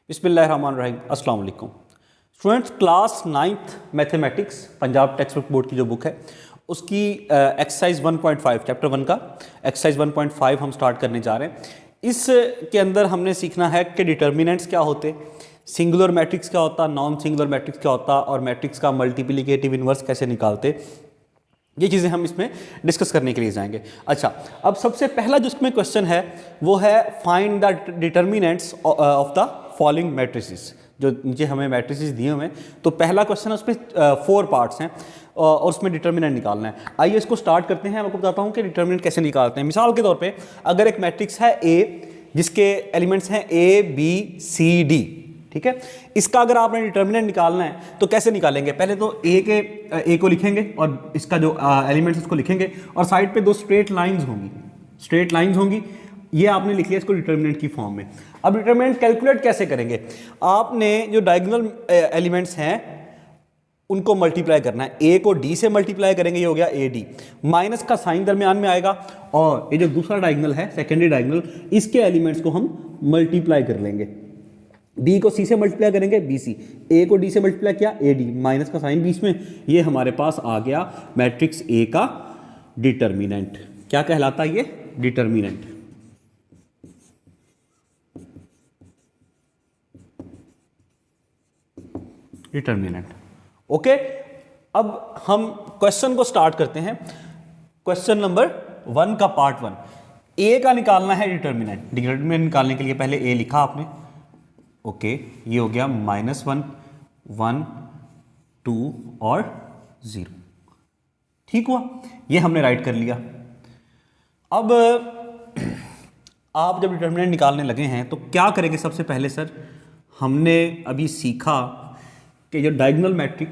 बिस्मिल्लाहिर्रहमानिर्रहीम। अस्सलाम वालेकुम students, class 9th mathematics Punjab text book board की जो बुक है उसकी एक्सरसाइज 1.5 चैप्टर 1 का एक्सरसाइज 1.5 हम स्टार्ट करने जा रहे हैं। इस के अंदर हमने सीखना है कि डिटर्मिनेंट्स क्या होते, सिंगुलर मैट्रिक्स क्या होता, नॉन सिंगुलर मैट्रिक्स क्या होता और मैट्रिक्स का मल्टीप्लिकेटिव इन्वर्स कैसे निकालते। ये चीज़ें हम इसमें डिस्कस करने के लिए जाएंगे। अच्छा, अब सबसे पहला जो इसमें क्वेश्चन है वो है find the determinants of the following matrices. जो नीचे हमें मैट्रिसेस दिए हुए हैं तो पहला क्वेश्चन है उसमें 4 पार्ट्स हैं और उसमें डिटर्मिनेंट निकालना है। आइए इसको स्टार्ट करते हैं। मैं आपको बताता हूँ कि डिटर्मिनेंट कैसे निकालते हैं। मिसाल के तौर पे अगर एक मैट्रिक्स है ए जिसके एलिमेंट्स हैं ए बी सी डी, ठीक है, इसका अगर आपने डिटर्मिनेंट निकालना है तो कैसे निकालेंगे। पहले तो ए को लिखेंगे और इसका जो एलिमेंट्स उसको लिखेंगे और साइड पे 2 स्ट्रेट लाइंस होंगी। ये आपने लिख लिया इसको डिटर्मिनेंट की फॉर्म में। अब डिटर्मिनेंट कैलकुलेट कैसे करेंगे, आपने जो डायगोनल एलिमेंट्स हैं उनको मल्टीप्लाई करना है। ए को डी से मल्टीप्लाई करेंगे, ये हो गया ए डी, माइनस का साइन दरमियान में आएगा और ये जो दूसरा डायगोनल है सेकेंडरी डायगोनल, इसके एलिमेंट्स को हम मल्टीप्लाई कर लेंगे। बी को सी से मल्टीप्लाई करेंगे बी सी, ए को डी से मल्टीप्लाई किया ए डी, माइनस का साइन बीच में, ये हमारे पास आ गया मैट्रिक्स ए का डिटर्मिनेंट। क्या कहलाता है ये? डिटर्मिनेंट। डिटर्मिनेंट। ओके, अब हम क्वेश्चन को स्टार्ट करते हैं। क्वेश्चन नंबर 1 का पार्ट 1, ए का निकालना है डिटर्मिनेंट। डिटर्मिनेंट निकालने के लिए पहले ए लिखा आपने, ओके, ये हो गया -1 1 2 और 0, ठीक हुआ, ये हमने राइट कर लिया। अब आप जब डिटर्मिनेंट निकालने लगे हैं तो क्या करेंगे? सबसे पहले सर हमने अभी सीखा कि जो डायगोनल मैट्रिक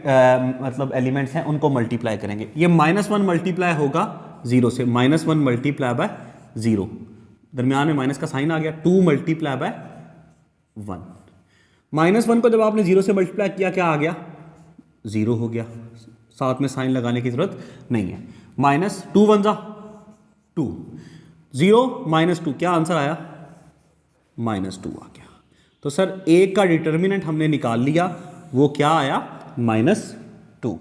मतलब एलिमेंट्स हैं उनको मल्टीप्लाई करेंगे। ये -1 मल्टीप्लाई होगा 0 से, -1 मल्टीप्लाई बाय 0, दरमियान में माइनस का साइन आ गया, 2 मल्टीप्लाई बाय 1, -1 को जब आपने 0 से मल्टीप्लाई किया क्या आ गया? 0 हो गया, साथ में साइन लगाने की जरूरत नहीं है। -2 1 जा 2, 0 -2, क्या आंसर आया? -2 आ गया। तो सर ए का डिटर्मिनेंट हमने निकाल लिया, वो क्या आया? -2।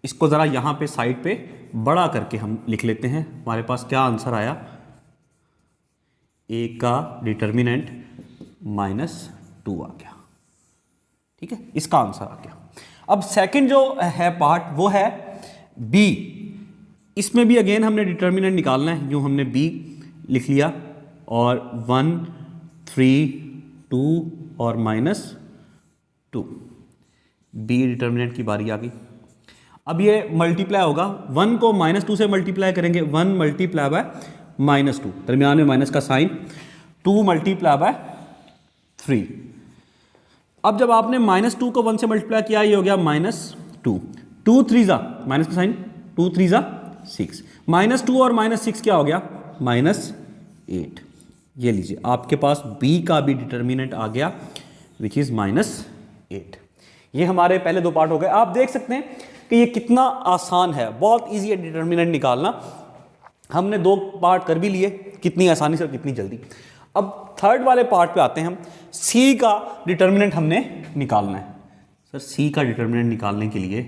इसको ज़रा यहाँ पे साइड पे बड़ा करके हम लिख लेते हैं। हमारे पास क्या आंसर आया? ए का डिटर्मिनेंट -2 आ गया, ठीक है, इसका आंसर आ गया। अब सेकंड जो है पार्ट वो है बी। इसमें भी अगेन हमने डिटर्मिनेंट निकालना है। यूँ हमने बी लिख लिया और 1 3 2 और -2, बी डिटर्मिनेंट की बारी आ गई। अब ये मल्टीप्लाई होगा, 1 को -2 से मल्टीप्लाई करेंगे, 1 मल्टीप्लाई बाय -2, दरमियान में माइनस का साइन, 2 मल्टीप्लाई बाय 3। अब जब आपने -2 को 1 से मल्टीप्लाई किया, ये हो गया -2, 2 3 जा, माइनस का साइन, 2 3 जा 6, -2 और -6 क्या हो गया? -8। ये लीजिए आपके पास बी का भी डिटर्मिनेंट आ गया विच इज -8। ये हमारे पहले 2 पार्ट हो गए। आप देख सकते हैं कि ये कितना आसान है, बहुत इजी है डिटर्मिनेंट निकालना। हमने 2 पार्ट कर भी लिए, कितनी आसानी से और कितनी जल्दी। अब थर्ड वाले पार्ट पे आते हैं हम। सी का डिटर्मिनेंट हमने निकालना है। सर सी का डिटर्मिनेंट निकालने के लिए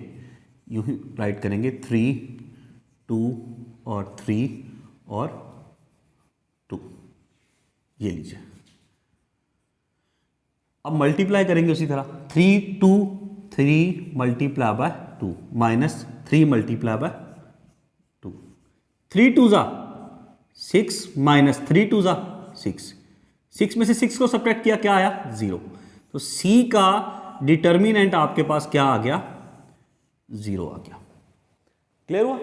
यूं ही राइट करेंगे, 3 2 और 3 और 2, ये लीजिए। अब मल्टीप्लाई करेंगे उसी तरह, 3 2 3 मल्टीप्लाई बाय 2 -3 मल्टीप्लाई बाय 2, 3 2 जा 6 -3 2 जा 6, 6 में से 6 को सब्ट्रैक्ट किया, क्या आया? 0। तो सी का डिटर्मिनेंट आपके पास क्या आ गया? 0 आ गया। क्लियर हुआ?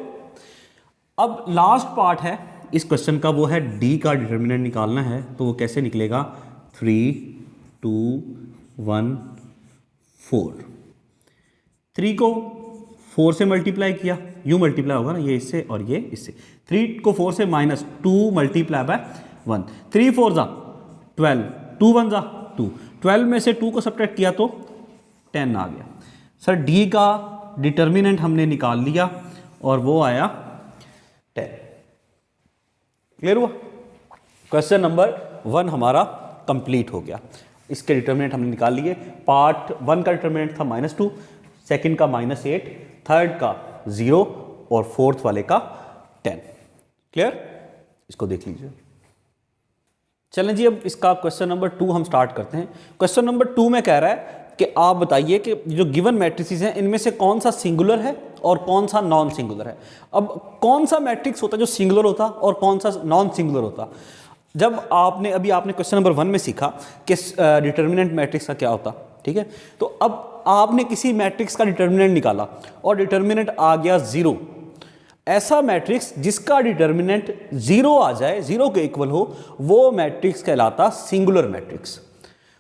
अब लास्ट पार्ट है इस क्वेश्चन का, वो है डी का डिटर्मिनेंट निकालना है। तो वो कैसे निकलेगा? 3 2 1 4, 3 को 4 से मल्टीप्लाई किया, यूं मल्टीप्लाई होगा ना, ये इससे और ये इससे, 3 को 4 से -2 मल्टीप्लाई बाय 1, 3 4 जा 12, 2 1 जा 2, 12 में से 2 को सब्ट्रैक्ट किया तो 10 आ गया। सर डी का डिटर्मिनेंट हमने निकाल लिया और वो आया 10। क्लियर हुआ? क्वेश्चन नंबर 1 हमारा कंप्लीट हो गया। इसके डिटर्मिनेंट हमने निकाल लिए। पार्ट 1 का डिटर्मिनेंट था -2, सेकंड का -8, थर्ड का 0 और फोर्थ वाले का 10। क्लियर? इसको देख लीजिए। चलें जी, अब इसका क्वेश्चन नंबर 2 हम स्टार्ट करते हैं। क्वेश्चन नंबर 2 में कह रहा है कि आप बताइए कि जो गिवन मैट्रिसेस हैं इनमें से कौन सा सिंगुलर है और कौन सा नॉन सिंगुलर है। अब कौन सा मैट्रिक्स होता है जो सिंगुलर होता और कौन सा नॉन सिंगुलर होता? जब आपने क्वेश्चन नंबर 1 में सीखा कि डिटर्मिनेंट मैट्रिक्स का क्या होता, ठीक है। तो अब आपने किसी मैट्रिक्स का डिटर्मिनेंट निकाला और डिटर्मिनेंट आ गया 0। ऐसा मैट्रिक्स जिसका डिटर्मिनेंट 0 आ जाए, 0 के इक्वल हो, वो मैट्रिक्स कहलाता सिंगुलर मैट्रिक्स।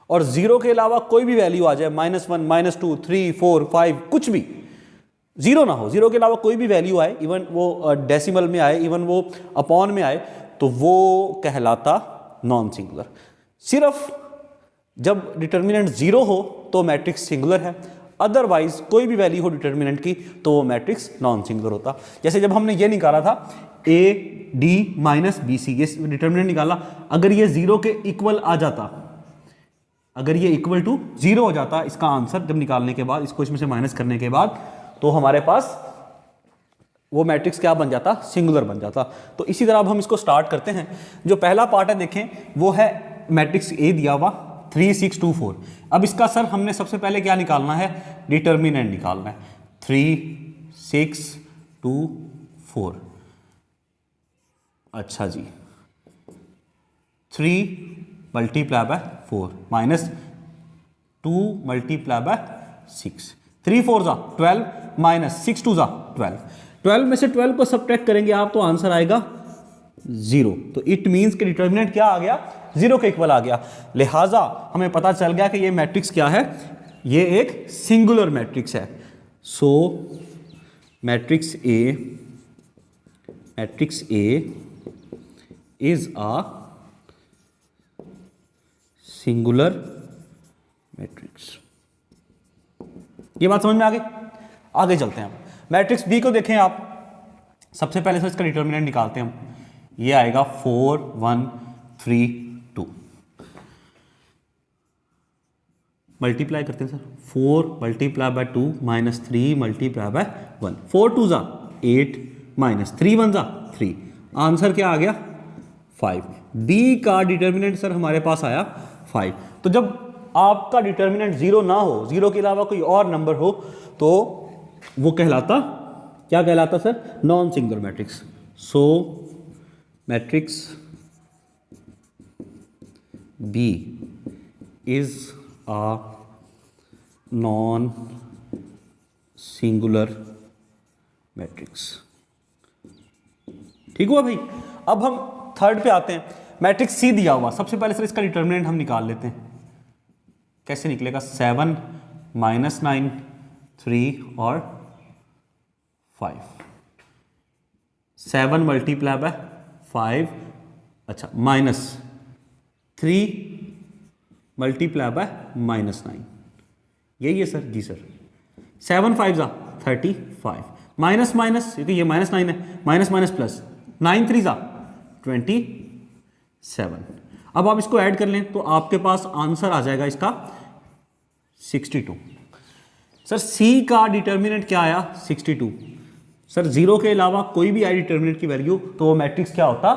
और 0 के अलावा कोई भी वैल्यू आ जाए, -1, -2, 3, 4, 5, कुछ भी 0 ना हो, 0 के अलावा कोई भी वैल्यू आए, इवन वो डेसिमल में आए, इवन वो अपॉन में आए, तो वो कहलाता नॉन सिंगुलर। सिर्फ जब डिटर्मिनेंट 0 हो तो मैट्रिक्स सिंगुलर है, अदरवाइज कोई भी वैल्यू हो डिटर्मिनेंट की तो वो मैट्रिक्स नॉन सिंगुलर होता। जैसे जब हमने ये निकाला था AD - BC, ये डिटर्मिनेंट निकाला, अगर ये 0 के इक्वल आ जाता, अगर ये इक्वल टू 0 हो जाता इसका आंसर जब निकालने के बाद, इसको इसमें से माइनस करने के बाद, तो हमारे पास वो मैट्रिक्स क्या बन जाता? सिंगुलर बन जाता। तो इसी तरह अब हम इसको स्टार्ट करते हैं। जो पहला पार्ट है देखें, वो है मैट्रिक्स A दिया हुआ 3, 6, 2, 4। अब इसका सर हमने सबसे पहले क्या निकालना है? डिटर्मिनेंट निकालना है। 3, 6, 2, 4। अच्छा जी, 3 multiply by 4 minus 2 multiply bye 6, 3 4 जा 12 माइनस 6 2 जा 12। 12 में से 12 को सब्ट्रैक्ट करेंगे आप तो आंसर आएगा 0। तो इट मीन्स कि डिटर्मिनेंट क्या आ गया? 0 के इक्वल आ गया। लिहाजा हमें पता चल गया कि ये मैट्रिक्स क्या है? ये एक सिंगुलर मैट्रिक्स है। So matrix A is a singular matrix. ये बात समझ में आ गई? आगे चलते हैं हम। मैट्रिक्स बी को देखें आप। सबसे पहले से इसका डिटर्मिनेंट निकालते हैं हम। ये आएगा 4 1 3 2। मल्टीप्लाई करते हैं sir. 4 multiply by 2 minus 3 multiply by 1। 4 2 जा 8 माइनस 3 1 जा 3। आंसर क्या आ गया? 5। बी का डिटर्मिनेंट सर हमारे पास आया 5। तो जब आपका डिटर्मिनेंट 0 ना हो, 0 के अलावा कोई और नंबर हो, तो वो कहलाता क्या कहलाता sir? Non singular matrix. So matrix B is a non singular matrix. ठीक हुआ भाई? अब हम थर्ड पे आते हैं। मैट्रिक्स सी दिया हुआ, सबसे पहले सर इसका डिटर्मिनेंट हम निकाल लेते हैं। कैसे निकलेगा? 7 माइनस 9 3 और 5। 7 मल्टीप्लाई बाय 5, अच्छा माइनस 3 मल्टीप्लाई बाय माइनस 9। यही है सर? जी सर। 7 5 जा 35 माइनस माइनस, क्योंकि ये माइनस 9 है, माइनस माइनस प्लस 9 3 जा 27। अब आप इसको ऐड कर लें तो आपके पास आंसर आ जाएगा इसका 62। सर सी का डिटर्मिनेंट क्या आया? 62। सर 0 के अलावा कोई भी आई डिटर्मिनेंट की वैल्यू तो वो मैट्रिक्स क्या होता?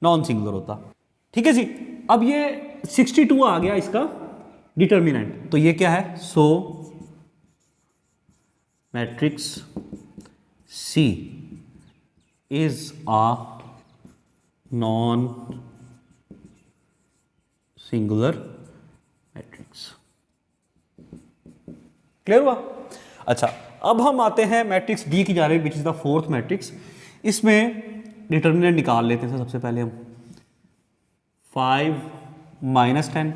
नॉन सिंगुलर होता। ठीक है जी। अब ये 62 आ गया इसका डिटर्मिनेंट, तो ये क्या है? So matrix C is a non singular matrix. Clear हुआ? अच्छा, अब हम आते हैं मैट्रिक्स डी की जानिब, which is the fourth matrix. इसमें डिटर्मिनेंट निकाल लेते हैं सबसे पहले हम। 5 माइनस 10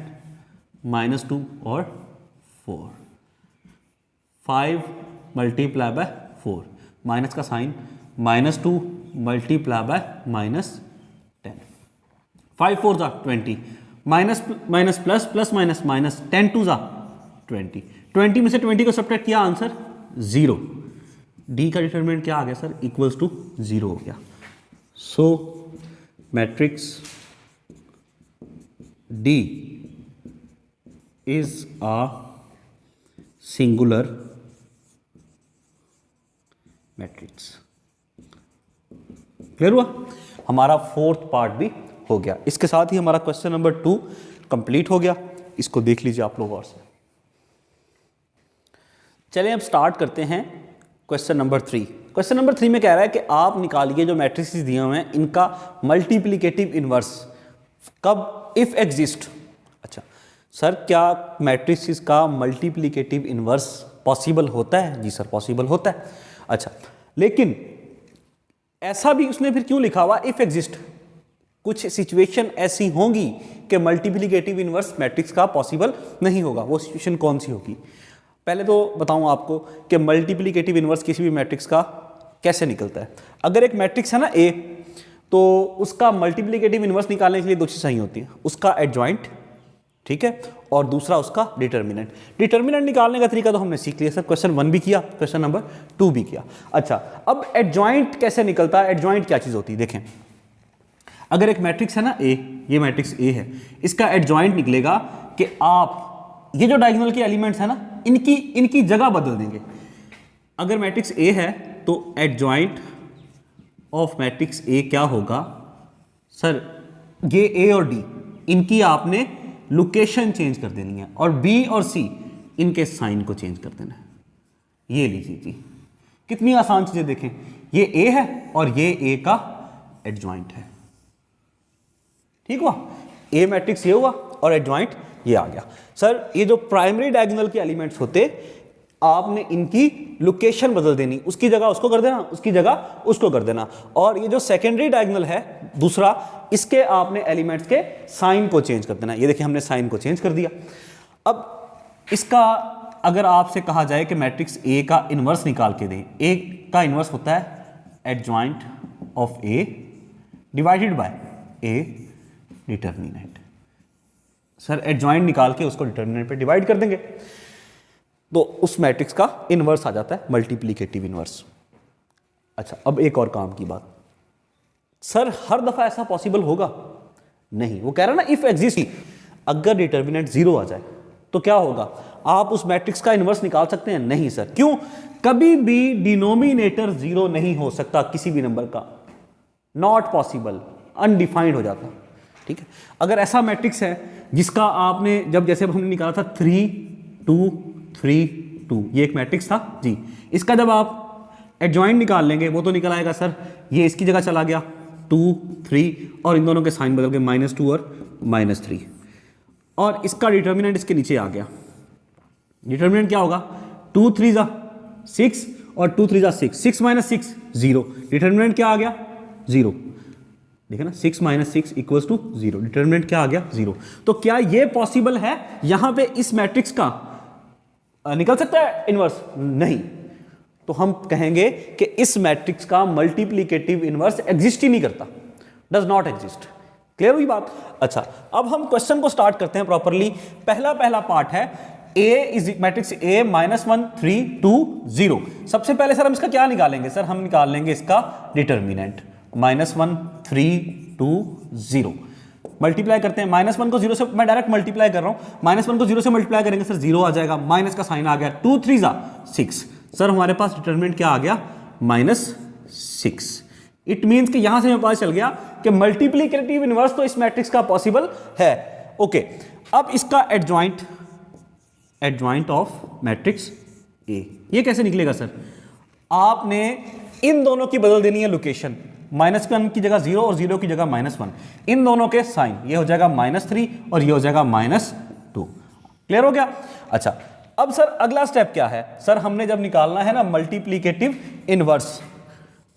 माइनस 2 और 4। 5 मल्टीप्लाई बाय 4, माइनस का sign, minus 2 multiply by minus 10। 5 4 जा 20, minus minus plus, plus minus minus, 10 2 जा 20। 20 में से 20 को सब्ट्रैक्ट किया, आंसर 0। डी का डिटरमिनेंट क्या आ गया सर? इक्वल्स टू 0 हो गया। So matrix D is a singular matrix. Clear हुआ? हमारा फोर्थ पार्ट भी हो गया। इसके साथ ही हमारा क्वेश्चन नंबर 2 कंप्लीट हो गया। इसको देख लीजिए आप लोग और से। चलिए अब स्टार्ट करते हैं क्वेश्चन नंबर 3। क्वेश्चन नंबर 3 में कह रहा है कि आप निकालिए जो मैट्रिसेस दिए हुए हैं इनका मल्टीप्लिकेटिव इनवर्स कब, इफ एग्जिस्ट। अच्छा सर, क्या मैट्रिसेस का मल्टीप्लिकेटिव इनवर्स पॉसिबल होता है? जी सर, पॉसिबल होता है। अच्छा, लेकिन ऐसा भी उसने फिर क्यों लिखा हुआ इफ एग्जिस्ट? कुछ सिचुएशन ऐसी होंगी कि मल्टीप्लिकेटिव इनवर्स मैट्रिक्स का पॉसिबल नहीं होगा। वो सिचुएशन कौन सी होगी? पहले तो बताऊं आपको कि मल्टीप्लिकेटिव इनवर्स किसी भी मैट्रिक्स का कैसे निकलता है। अगर एक मैट्रिक्स है ना ए, तो उसका मल्टीप्लिकेटिव इनवर्स निकालने के लिए दो चीज़ चाहिए होती है, उसका एडजॉइंट, ठीक है, और दूसरा उसका डिटर्मिनेंट। डिटर्मिनेंट निकालने का तरीका तो हमने सीख लिया सर, क्वेश्चन 1 भी किया, क्वेश्चन नंबर 2 भी किया। अच्छा, अब एडजॉइंट कैसे निकलता है? एडजॉइंट क्या चीज़ होती है? देखें, अगर एक मैट्रिक्स है ना ए, ये मैट्रिक्स ए है, इसका एडजॉइंट निकलेगा कि आप ये जो डायगोनल के एलिमेंट्स है ना, इनकी जगह बदल देंगे। अगर मैट्रिक्स ए है तो एडजॉइंट ऑफ मैट्रिक्स ए क्या होगा सर? ये ए और डी, इनकी आपने लोकेशन चेंज कर देनी है, और बी और सी इनके साइन को चेंज कर देना है। ये लीजिए जी, कितनी आसान चीजें देखें, ये ए है और ये ए का एडजॉइंट है। ठीक हुआ? ए मैट्रिक्स ये हुआ और एडजॉइंट ये आ गया। सर, ये जो प्राइमरी डायगोनल के एलिमेंट्स होते, आपने इनकी लोकेशन बदल देनी, उसकी जगह उसको कर देना, उसकी जगह उसको कर देना। और ये जो सेकेंडरी डायगोनल है दूसरा, इसके आपने एलिमेंट्स के साइन को चेंज कर देना। ये देखिए, हमने साइन को चेंज कर दिया। अब इसका अगर आपसे कहा जाए कि मैट्रिक्स ए का इनवर्स निकाल के दें, ए का इनवर्स होता है adjoint of A divided by A determinant. Sir, adjoint निकाल के उसको डिटर्मिनेंट पे डिवाइड कर देंगे तो उस मैट्रिक्स का इनवर्स आ जाता है, मल्टीप्लिकेटिव इनवर्स। अच्छा, अब एक और काम की बात, सर हर दफा ऐसा पॉसिबल होगा? नहीं, वो कह रहा है ना इफ एग्जिस्ट, अगर डिटर्मिनेंट 0 आ जाए तो क्या होगा? आप उस मैट्रिक्स का इनवर्स निकाल सकते हैं? नहीं सर। क्यों? कभी भी डिनोमिनेटर 0 नहीं हो सकता किसी भी नंबर का, नॉट पॉसिबल, अनडिफाइंड हो जाता। ठीक है, अगर ऐसा मैट्रिक्स है जिसका आपने जब जैसे हमने निकाला था 3 2 3 2, ये एक मैट्रिक्स था जी, इसका जब आप एडजॉइंट निकाल लेंगे वो तो निकल आएगा सर, ये इसकी जगह चला गया 2 3 और इन दोनों के साइन बदल गए -2 और -3, और इसका डिटर्मिनेंट इसके नीचे आ गया। डिटर्मिनेंट क्या होगा? 2 3 जा 6 और 2 3 जा 6, 6 - 6 0, डिटर्मिनेंट क्या आ गया? 0। देखा ना, 6 - 6 = 0, डिटर्मिनेंट क्या आ गया? 0। तो क्या ये पॉसिबल है यहां पे इस मैट्रिक्स का निकल सकता है इनवर्स? नहीं। तो हम कहेंगे कि इस मैट्रिक्स का मल्टीप्लिकेटिव इनवर्स एग्जिस्ट ही नहीं करता, डज नॉट एग्जिस्ट। क्लियर हुई बात? अच्छा, अब हम क्वेश्चन को स्टार्ट करते हैं प्रॉपरली। पहला पार्ट है ए इज मैट्रिक्स ए -1 3 2 0। सबसे पहले सर हम इसका क्या निकालेंगे? सर हम निकाल लेंगे इसका डिटर्मिनेंट, -1 3 2 0। मल्टीप्लाई करते हैं, -1 को 0 से, मैं डायरेक्ट मल्टीप्लाई कर रहा हूं, -1 को 0 से मल्टीप्लाई करेंगे सर 0 आ जाएगा, माइनस का साइन आ गया, 2 3 जा 6। सर हमारे पास डिटर्मिनेंट क्या आ गया? -6। इट मीन्स कि यहां से हमें पता चल गया कि मल्टीप्लिकेटिव इनवर्स तो इस मैट्रिक्स का पॉसिबल है। ओके, अब इसका एडजॉइंट ऑफ मैट्रिक्स ए, ये कैसे निकलेगा सर? आपने इन दोनों की बदल देनी है लोकेशन, -1 की जगह 0 और 0 की जगह -1, इन दोनों के साइन, ये हो जाएगा -3 और ये हो जाएगा -2। क्लियर हो गया? अच्छा, अब सर अगला स्टेप क्या है? सर हमने जब निकालना है ना मल्टीप्लिकेटिव इनवर्स,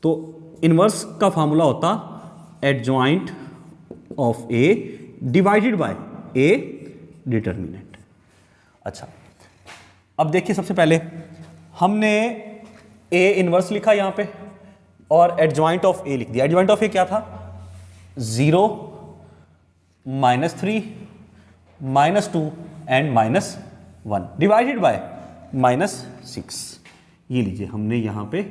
तो इनवर्स का फॉर्मूला होता adjoint of A divided by A determinant. अच्छा, अब देखिए, सबसे पहले हमने ए इनवर्स लिखा यहां पे और एडजॉइंट ऑफ ए लिख दिया। एडजॉइंट ऑफ ए क्या था? 0 -3 -2 एंड -1 डिवाइडेड बाय -6। ये लीजिए, हमने यहां पे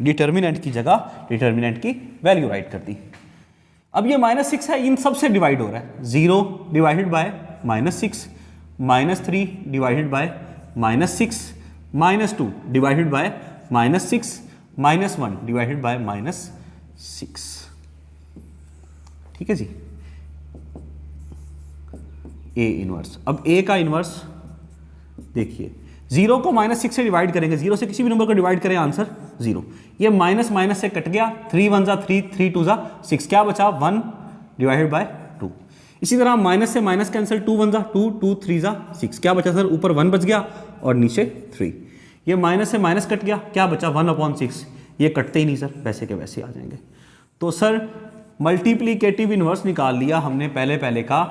डिटर्मिनेंट की जगह डिटर्मिनेंट की वैल्यू राइट कर दी। अब ये -6 है, इन सब से डिवाइड हो रहा है, 0 divided by -6 -3 divided by -6 -2 divided by -6 -1 divided by -6। ठीक है जी, ए इनवर्स। अब ए का इनवर्स देखिए, 0 को -6 से डिवाइड करेंगे, 0 से किसी भी नंबर को डिवाइड करें, आंसर 0। ये माइनस माइनस से कट गया, 3 1 जा 3, 3 2 जा 6, क्या बचा 1 डिवाइडेड बाय 2। इसी तरह माइनस से माइनस कैंसिल, 2 1 जा 2, 2 3 जा 6, क्या बचा सर, ऊपर 1 बच गया और नीचे 3। ये माइनस से माइनस कट गया, क्या बचा 1/6। ये कटते ही नहीं सर, वैसे के वैसे आ जाएंगे। तो सर मल्टीप्लीकेटिव इनवर्स निकाल लिया हमने पहले का,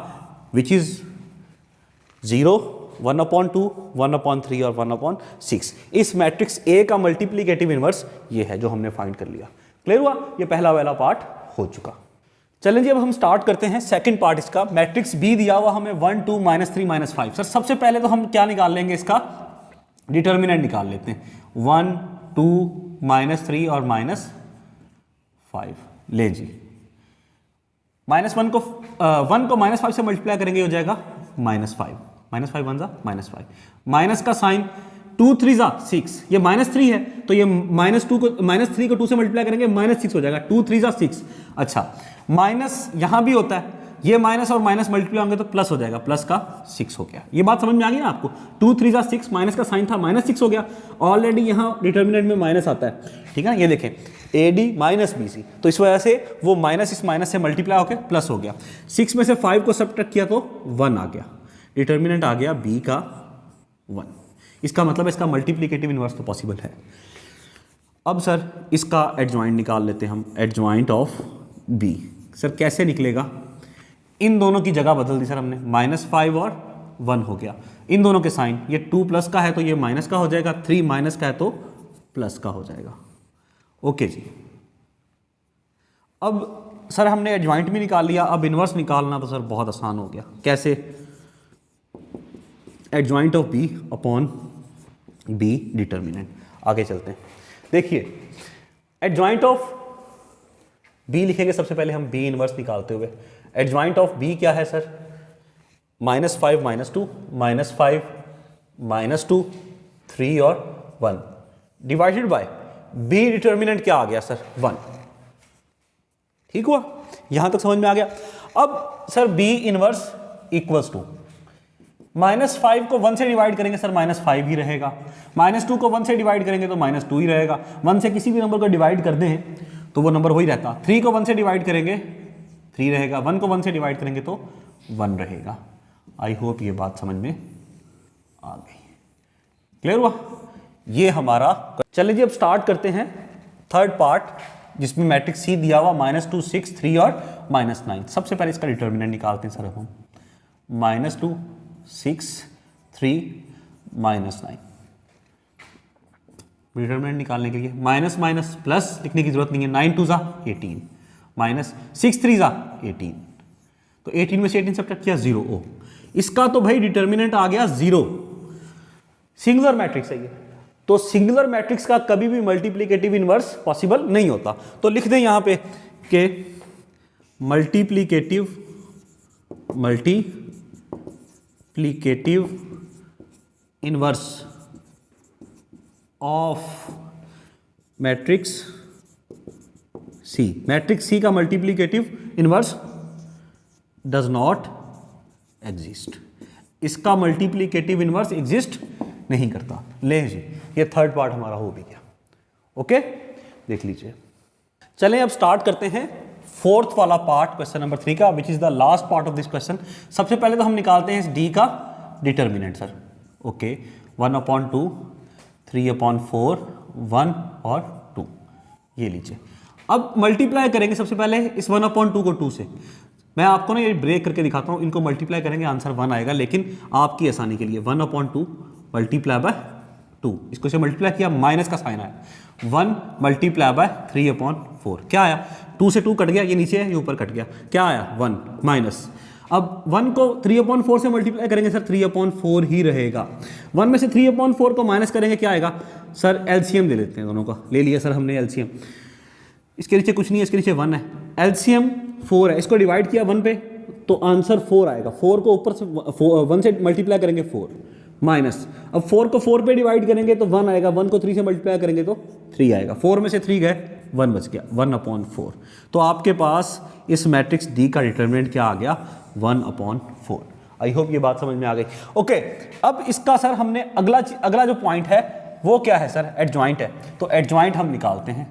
विच इज 0, 1/2, 1/3 और 1/6। इस मैट्रिक्स ए का मल्टीप्लीकेटिव इनवर्स ये है जो हमने फाइंड कर लिया। क्लियर हुआ, ये पहला वाला पार्ट हो चुका। चलें जी, अब हम स्टार्ट करते हैं सेकंड पार्ट इसका। मैट्रिक्स बी दिया हुआ हमें 1 2 -3 -5। सर सबसे पहले तो हम क्या निकाल लेंगे, इसका डिटर्मिनेंट निकाल लेते हैं। 1 2 -3 और -5 ले जी। -1 को 1 को -5 से मल्टीप्लाई करेंगे, हो जाएगा -5, -5 1 जा -5। माइनस का साइन, 2 3 जा 6, ये -3 है तो ये -3 को 2 से मल्टीप्लाई करेंगे -6 हो जाएगा, 2 3 जा 6। अच्छा, माइनस यहां भी होता है, ये माइनस और माइनस मल्टीप्लाई होंगे तो प्लस हो जाएगा, प्लस का 6 हो गया। ये बात समझ में आ गई ना आपको, 2 3 जा 6, माइनस का साइन था -6 हो गया। ऑलरेडी यहां डिटर्मिनेंट में माइनस आता है, ठीक है ना। ये देखें AD -BC, तो इस वजह से वो माइनस इस माइनस से मल्टीप्लाई होकर प्लस हो गया। 6 में से 5 को सब्ट्रैक्ट किया तो 1 आ गया, डिटर्मिनेंट आ गया B का 1। इसका मतलब इसका मल्टीप्लीकेटिव इनवर्स तो पॉसिबल है। अब सर इसका एडजॉइंट निकाल लेते हैं हम, एडजॉइंट ऑफ B। सर कैसे निकलेगा, इन दोनों की जगह बदल दी सर हमने, -5 और 1 हो गया। इन दोनों के साइन, ये 2 प्लस का है तो ये माइनस का हो जाएगा, 3 माइनस का है तो प्लस का हो जाएगा। ओके जी, अब सर हमने एडजॉइंट भी निकाल लिया, अब इनवर्स निकालना तो सर बहुत आसान हो गया। कैसे, adjoint of B upon B determinant. आगे चलते हैं, देखिए एडजॉइंट ऑफ B लिखेंगे सबसे पहले हम B इनवर्स निकालते हुए। एडजॉइंट ऑफ B क्या है सर, -5 -2 -5 -2 3 और 1 डिवाइडेड बाय B डिटर्मिनेंट क्या आ गया सर, 1। ठीक हुआ, यहां तक समझ में आ गया। अब sir B inverse equals to -5 को 1 से डिवाइड करेंगे सर -5 ही रहेगा, -2 को 1 से डिवाइड करेंगे तो -2 ही रहेगा। 1 से किसी भी नंबर को डिवाइड कर दें तो वो नंबर वही रहता। 3 को 1 से डिवाइड करेंगे 3 रहेगा, 1 को 1 से डिवाइड करेंगे तो 1 रहेगा। आई होप ये बात समझ में आ गई। क्लियर हुआ, ये हमारा। चलिए जी अब स्टार्ट करते हैं थर्ड पार्ट, जिसमें मैट्रिक्स C दिया हुआ -2 6 3 और -9। सबसे पहले इसका डिटर्मिनेंट निकालते हैं सर हम, -2 6 3 -9। डिटर्मिनेंट निकालने के लिए माइनस माइनस प्लस लिखने की जरूरत नहीं है, 9 2 जा 18 -6 3 जा 18, तो 18 में से 18 सब्ट्रैक्ट किया 0। ओ, इसका तो भाई डिटर्मिनेंट आ गया 0। सिंगुलर मैट्रिक्स है ये, तो सिंगुलर मैट्रिक्स का कभी भी मल्टीप्लीकेटिव इनवर्स पॉसिबल नहीं होता। तो लिख दें यहां पे कि multiplicative inverse of matrix C। Matrix C का multiplicative inverse does not exist. इसका मल्टीप्लीकेटिव इनवर्स एग्जिस्ट नहीं करता। ले जी, ये थर्ड पार्ट हमारा हो भी गया। ओके, देख लीजिए। चलें अब स्टार्ट करते हैं फोर्थ वाला पार्ट, क्वेश्चन नंबर 3 का, which is the last part of this question. सबसे पहले तो हम निकालते हैं इस D का डिटर्मिनेंट सर। ओके, 1/2 3/4 1 और 2, ये लीजिए। अब मल्टीप्लाई करेंगे सबसे पहले इस 1/2 को 2 से। मैं आपको ना ये ब्रेक करके दिखाता हूँ, इनको मल्टीप्लाई करेंगे आंसर 1 आएगा, लेकिन आपकी आसानी के लिए 1/2 मल्टीप्लाई बाय 2, इसको से मल्टीप्लाई किया, माइनस का साइन आया, 1 मल्टीप्लाई बाय 3/4, क्या आया, 2 से 2 कट गया, ये नीचे है ये ऊपर कट गया, क्या आया 1 माइनस। अब 1 को 3/4 से मल्टीप्लाई करेंगे सर 3/4 ही रहेगा। 1 में से 3/4 को माइनस करेंगे, क्या आएगा सर, एलसीएम ले लेते हैं दोनों का, ले लिया सर हमने एलसीएम। इसके नीचे कुछ नहीं है, इसके नीचे 1 है, एलसीएम 4 है, इसको डिवाइड किया 1 पे तो आंसर 4 आएगा। 4 को ऊपर से 1 से मल्टीप्लाई करेंगे 4 माइनस, अब 4 को 4 पे डिवाइड करेंगे तो 1 आएगा, 1 को 3 से मल्टीप्लाई करेंगे तो 3 आएगा, 4 में से 3 गए 1 बच गया, 1/4। तो आपके पास इस मैट्रिक्स डी का डिटर्मिनेंट क्या आ गया, 1/4। आई होप ये बात समझ में आ गई। ओके, अब इसका सर हमने अगला जो पॉइंट है वो क्या है सर, एडजॉइंट है। तो एडजॉइंट हम निकालते हैं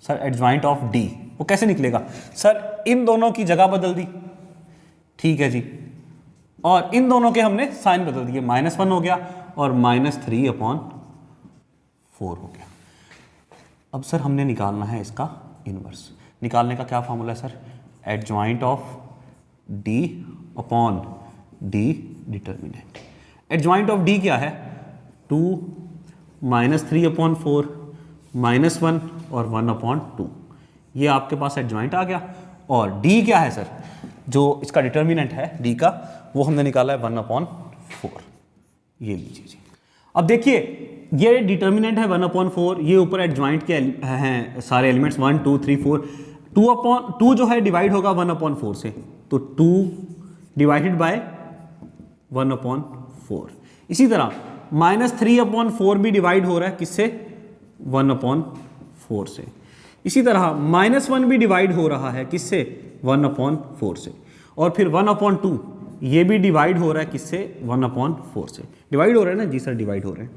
सर, एडजॉइंट ऑफ डी वो कैसे निकलेगा सर, इन दोनों की जगह बदल दी, ठीक है जी, और इन दोनों के हमने साइन बदल दिए, -1 हो गया और -3/4 हो गया। अब सर हमने निकालना है इसका इनवर्स। निकालने का क्या फॉर्मूला है sir, adjoint of D upon D determinant. Adjoint of D क्या है, 2 -3/4 -1 और 1/2, ये आपके पास एडजॉइंट आ गया। और डी क्या है सर, जो इसका डिटर्मिनेंट है डी का, वो हमने निकाला है 1/4, ये लीजिए जी। अब देखिए ये डिटर्मिनेंट है 1/4, ये ऊपर एडजॉइंट के हैं सारे एलिमेंट्स 1 2 3 4, 2 जो है डिवाइड होगा 1/4 से, तो 2 डिवाइडेड बाय 1/4। इसी तरह -3/4 भी डिवाइड हो रहा है किससे, 1/4 से। इसी तरह -1 भी डिवाइड हो रहा है किससे, 1/4 से। और फिर 1/2 ये भी डिवाइड हो रहा है किससे, 1/4 से। डिवाइड हो रहा है ना जी सर, डिवाइड हो रहे हैं,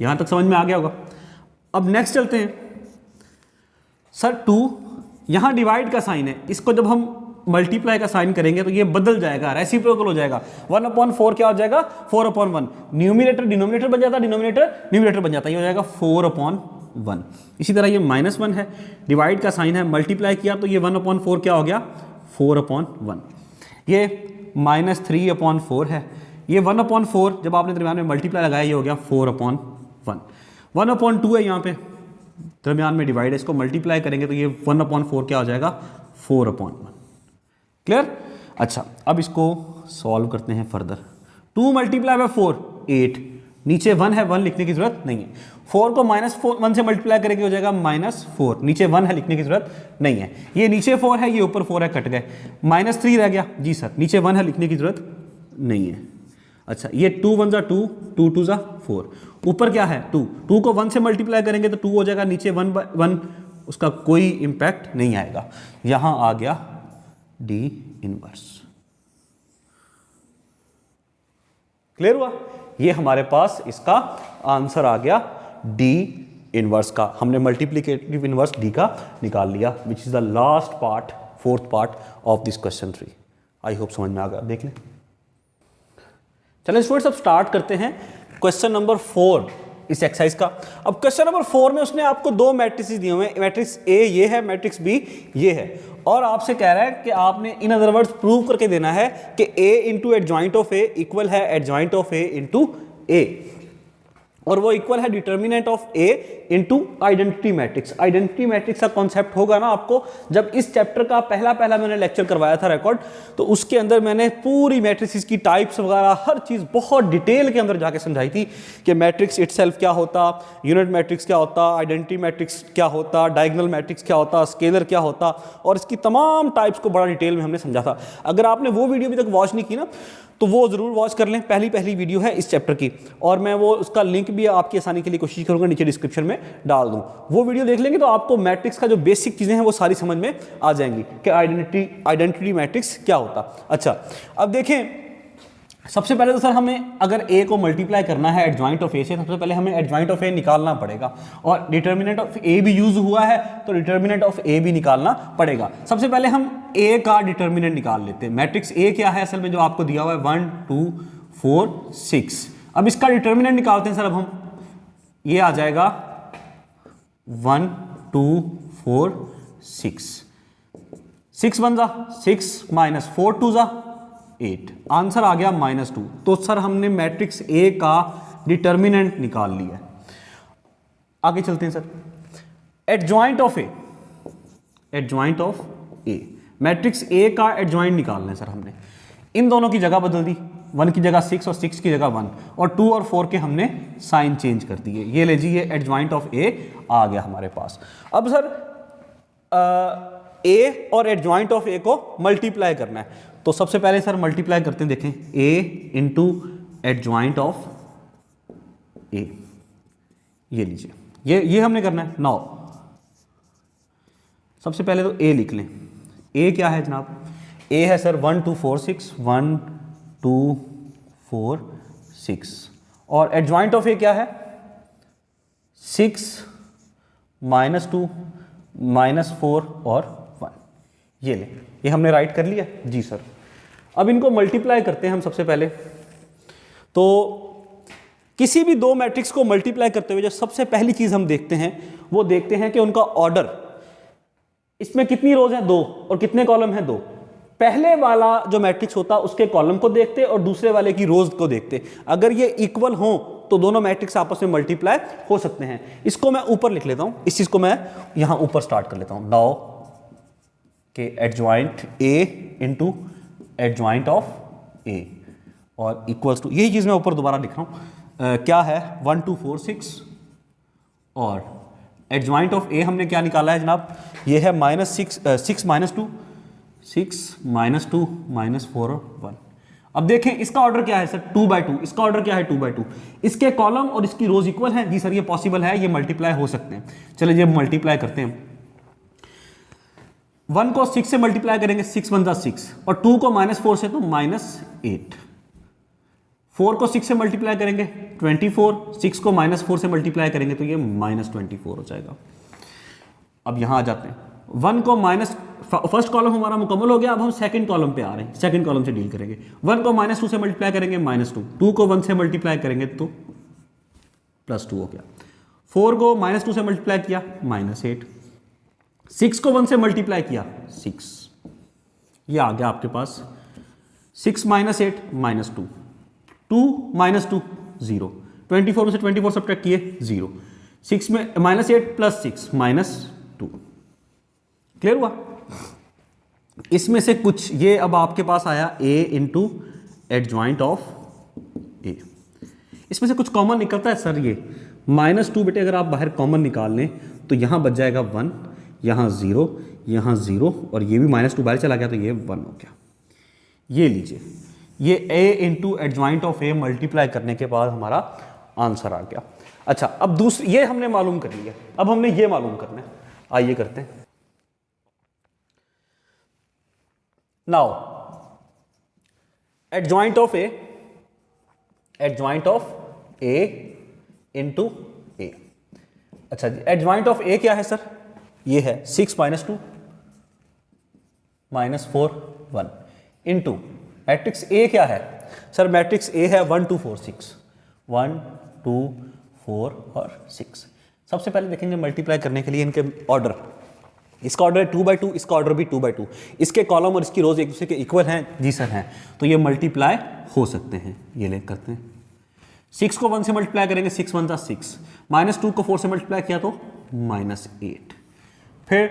यहां तक समझ में आ गया होगा। अब नेक्स्ट चलते हैं सर, 2 यहां डिवाइड का साइन है, इसको जब हम मल्टीप्लाई का साइन करेंगे तो ये बदल जाएगा, रेसिप्रोकल हो जाएगा, 1/4 क्या हो जाएगा, 4/1। न्यूमिनेटर डिनोमिनेटर बन जाता, डिनोमिनेटर न्यूमिनेटर बन जाता, ये हो जाएगा 4/1। इसी तरह ये -1 है, डिवाइड का साइन है, मल्टीप्लाई किया तो ये 1/4 क्या हो गया, 4/1। ये -3/4 है, ये 1/4 जब आपने दरम्यान में मल्टीप्लाई लगाया ये हो गया 4/1। 1/2 है यहाँ पे दरम्यान में डिवाइड है, इसको मल्टीप्लाई करेंगे तो ये 1/4 क्या हो जाएगा, 4/1। क्लियर। अच्छा, अब इसको सॉल्व करते हैं फर्दर। 2 मल्टीप्लाई बाय 4 8, नीचे 1 है, 1 लिखने की जरूरत नहीं है। 4 को -1 से मल्टीप्लाई करेंगे हो जाएगा -4, नीचे 1 है, लिखने की जरूरत नहीं है। ये नीचे 4 है, ये ऊपर 4 है, कट गए, -3 रह गया जी सर, नीचे 1 है, लिखने की जरूरत नहीं है। अच्छा, ये 2 1 = 2, 2 2 = 4, ऊपर क्या है 2 को 1 से मल्टीप्लाई करेंगे तो 2 हो जाएगा, नीचे 1/1, उसका कोई इंपैक्ट नहीं आएगा। यहां आ गया डी इनवर्स। क्लियर हुआ, ये हमारे पास इसका आंसर आ गया डी इनवर्स का। हमने मल्टीप्लिकेटिव इनवर्स डी का निकाल लिया, which is the last part, 4th part of this question 3। I hope समझ में आ गया, देख लें। चलिए स्टूडेंट्स, अब स्टार्ट करते हैं क्वेश्चन नंबर 4 इस एक्सरसाइज का। अब क्वेश्चन नंबर 4 में उसने आपको 2 मैट्रिसेस दिए हुए हैं, मैट्रिक्स ए ये है, मैट्रिक्स बी ये है, और आपसे कह रहा है कि आपने इन अदर वर्ड्स प्रूव करके देना है कि A into adjoint of A equal है adjoint of A into A, और वो इक्वल है determinant of A into identity matrix. Identity matrix का कॉन्सेप्ट होगा ना आपको, जब इस चैप्टर का पहला मैंने लेक्चर करवाया था रिकॉर्ड, तो उसके अंदर मैंने पूरी मैट्रिक्स की टाइप्स वगैरह हर चीज़ बहुत डिटेल के अंदर जाके समझाई थी कि मैट्रिक्स इटसेल्फ क्या होता, यूनिट मैट्रिक्स क्या होता, आइडेंटिटी मैट्रिक्स क्या होता, डायगोनल मैट्रिक्स क्या होता, स्केलर क्या होता, और इसकी तमाम टाइप्स को बड़ा डिटेल में हमने समझा था। अगर आपने वो वीडियो अभी तक वॉच नहीं की ना तो वो ज़रूर वॉच कर लें, पहली वीडियो है इस चैप्टर की, और मैं वो उसका लिंक भी आपकी आसानी के लिए कोशिश करूंगा नीचे डिस्क्रिप्शन में डाल दूं। वो वीडियो देख लेंगे तो आपको मैट्रिक्स का जो बेसिक चीज़ें हैं वो सारी समझ में आ जाएंगी कि आइडेंटिटी मैट्रिक्स क्या होता। अच्छा, अब देखें, सबसे पहले तो सर हमें अगर ए को मल्टीप्लाई करना है एडजॉइंट ऑफ ए से, सबसे पहले हमें एडजॉइंट ऑफ ए निकालना पड़ेगा, और डिटर्मिनेंट ऑफ ए भी यूज हुआ है तो डिटर्मिनेंट ऑफ ए भी निकालना पड़ेगा। सबसे पहले हम ए का डिटर्मिनेंट निकाल लेते हैं। मैट्रिक्स ए क्या है असल में, जो आपको दिया हुआ है 1 2 4 6। अब इसका डिटर्मिनेंट निकालते हैं सर। अब हम, ये आ जाएगा 1 2 4 6, 6 1 = 6 -4 2 = 8, आंसर आ गया -2। तो सर हमने मैट्रिक्स ए का डिटर्मिनेंट निकाल लिया। आगे चलते हैं sir, adjoint of A, adjoint of A, matrix A का एडजॉइंट निकालना है सर हमने। इन दोनों की जगह बदल दी, 1 की जगह 6 और 6 की जगह 1, और 2 और 4 के हमने साइन चेंज कर दिए। ये ले जी, ये एडजॉइंट ऑफ ए आ गया हमारे पास। अब सर ए और एडजॉइंट ऑफ ए को मल्टीप्लाई करना है, तो सबसे पहले सर मल्टीप्लाई करते हैं, देखें ए इंटू एडजॉइंट ऑफ ए, ये लीजिए, ये हमने करना है। नाउ सबसे पहले तो ए लिख लें। ए क्या है जनाब? ए है सर 1 2 4 6, 1 2 4 6, और एडजॉइंट ऑफ ए क्या है? 6 -2 -4 और 1। ये ले, ये हमने राइट कर लिया जी सर। अब इनको मल्टीप्लाई करते हैं हम सबसे पहले। तो किसी भी दो मैट्रिक्स को मल्टीप्लाई करते हुए जो सबसे पहली चीज हम देखते हैं वो देखते हैं कि उनका ऑर्डर, इसमें कितनी रोज हैं? 2, और कितने कॉलम हैं? 2। पहले वाला जो मैट्रिक्स होता उसके कॉलम को देखते और दूसरे वाले की रोज को देखते। अगर ये इक्वल हो तो दोनों मैट्रिक्स आपस में मल्टीप्लाई हो सकते हैं। इसको मैं ऊपर लिख लेता हूं, इस चीज को मैं यहां ऊपर स्टार्ट कर लेता हूं। नाउ के adjoint A into adjoint of A और इक्वल्स टू, यही चीज मैं ऊपर दोबारा लिख रहा हूं। क्या है? 1 2 4 6, और एडजॉइंट ऑफ ए हमने क्या निकाला है जनाब? ये है -6 6 -2 6 -2 -4 और 1। अब देखें इसका ऑर्डर क्या है सर? 2/2। इसका ऑर्डर क्या है? 2/2। इसके कॉलम और इसकी रोज इक्वल है जी सर, ये पॉसिबल है, ये मल्टीप्लाई हो सकते हैं। चलिए ये मल्टीप्लाई करते हैं। 1 को 6 से मल्टीप्लाई करेंगे, 6 1 6, और 2 को -4 से तो -8। 4 को 6 से मल्टीप्लाई करेंगे 24, 6 को -4 से मल्टीप्लाई करेंगे तो ये -24 हो जाएगा। अब यहां आ जाते हैं। 1 को फर्स्ट कॉलम हमारा मुकम्मल हो गया। अब हम सेकंड कॉलम पे आ रहे हैं, सेकंड कॉलम से डील करेंगे। 1 को -2 से मल्टीप्लाई करेंगे -2, 2 को 1 से मल्टीप्लाई करेंगे तो +2 हो गया। 4 को -2 से मल्टीप्लाई किया -8, 6 को 1 से मल्टीप्लाई किया 6, ये आ गया आपके पास 6 -8 -2, 2 -2 0, 24 में से 24 सब्ट्रैक्ट किए 0, 6 में -8 + 6 -2। क्लियर हुआ? इसमें से कुछ ये अब आपके पास आया a into adjoint of a। इसमें से कुछ कॉमन निकलता है सर, ये -2 बेटे अगर आप बाहर कॉमन निकाल लें तो यहां बच जाएगा 1, यहां 0, यहां 0, और ये भी -2 बाहर चला गया तो ये 1 हो गया। ये लीजिए, ये a into adjoint of a multiply करने के बाद हमारा आंसर आ गया। अच्छा, अब दूसरी ये हमने मालूम कर लिया, अब हमने ये मालूम करना है। आइए करते हैं। Now adjoint of a into a। अच्छा जी, एडजॉइंट ऑफ a क्या है सर? ये है 6 -2 -4 1 इंटू मैट्रिक्स A क्या है सर? मैट्रिक्स A है 1 2 4 6, 1 2 4 और 6। सबसे पहले देखेंगे मल्टीप्लाई करने के लिए इनके ऑर्डर। इसका ऑर्डर है 2/2, इसका ऑर्डर भी 2/2। इसके कॉलम और इसकी रोज एक दूसरे के इक्वल हैं जी सर हैं, तो ये मल्टीप्लाई हो सकते हैं। ये ले करते हैं। 6 को 1 से मल्टीप्लाई करेंगे 6 1 6, -2 को 4 से मल्टीप्लाई किया तो -8, फिर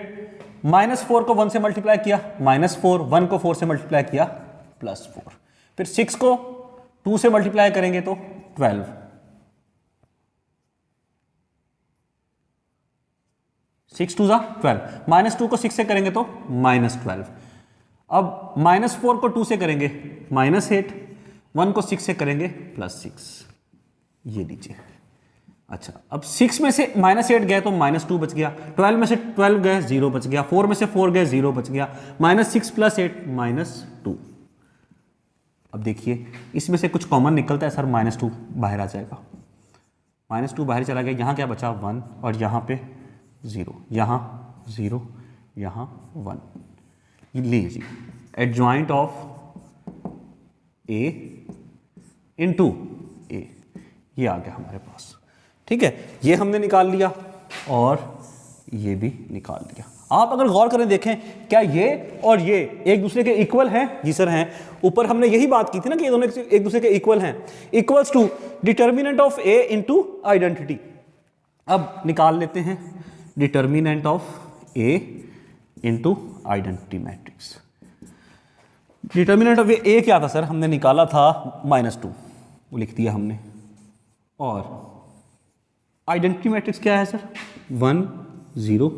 -4 को 1 से मल्टीप्लाई किया -4, 1 को 4 से मल्टीप्लाई किया +4, फिर 6 को 2 से मल्टीप्लाई करेंगे तो 12, 6 2 12, -2 को 6 से करेंगे तो -12। अब -4 को 2 से करेंगे -8, 1 को 6 से करेंगे +6। ये लीजिए। अच्छा, अब 6 में से -8 गए तो -2 बच गया, 12 में से 12 गए 0 बच गया, 4 में से 4 गए 0 बच गया, -6 + 8 -2। अब देखिए इसमें से कुछ कॉमन निकलता है सर, -2 बाहर आ जाएगा, -2 बाहर चला गया, यहाँ क्या बचा 1 और यहाँ पे 0, यहाँ 0, यहाँ 1। लीजिए adjoint of A into A, ये आ गया हमारे पास। ठीक है, ये हमने निकाल लिया और ये भी निकाल लिया। आप अगर गौर करें देखें, क्या ये और ये एक दूसरे के इक्वल हैं? जी सर हैं। ऊपर हमने यही बात की थी ना कि ये दोनों एक दूसरे के इक्वल हैं। Equals to determinant of A into identity. अब निकाल लेते हैं determinant of A into identity matrix. Determinant of A क्या था सर? हमने निकाला था -2, वो लिख दिया हमने। और आइडेंटिटी मैट्रिक्स क्या है सर? 1 0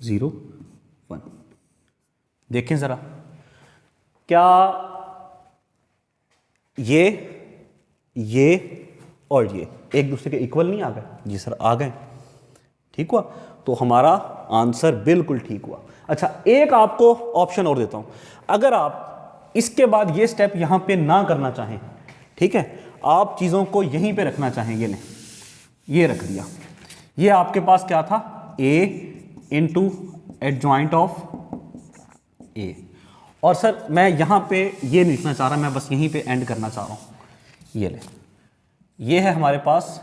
0 1। देखें ज़रा, क्या ये और ये एक दूसरे के इक्वल नहीं आ गए? जी सर आ गए। ठीक हुआ, तो हमारा आंसर बिल्कुल ठीक हुआ। अच्छा, एक आपको ऑप्शन और देता हूं, अगर आप इसके बाद ये स्टेप यहां पे ना करना चाहें, ठीक है, आप चीज़ों को यहीं पे रखना चाहें, ये लें, ये रख दिया, ये आपके पास क्या था, a into adjoint of a, और सर मैं यहां पे ये नहीं लिखना चाह रहा, मैं बस यहीं पे एंड करना चाह रहा हूं। ये ले, ये है हमारे पास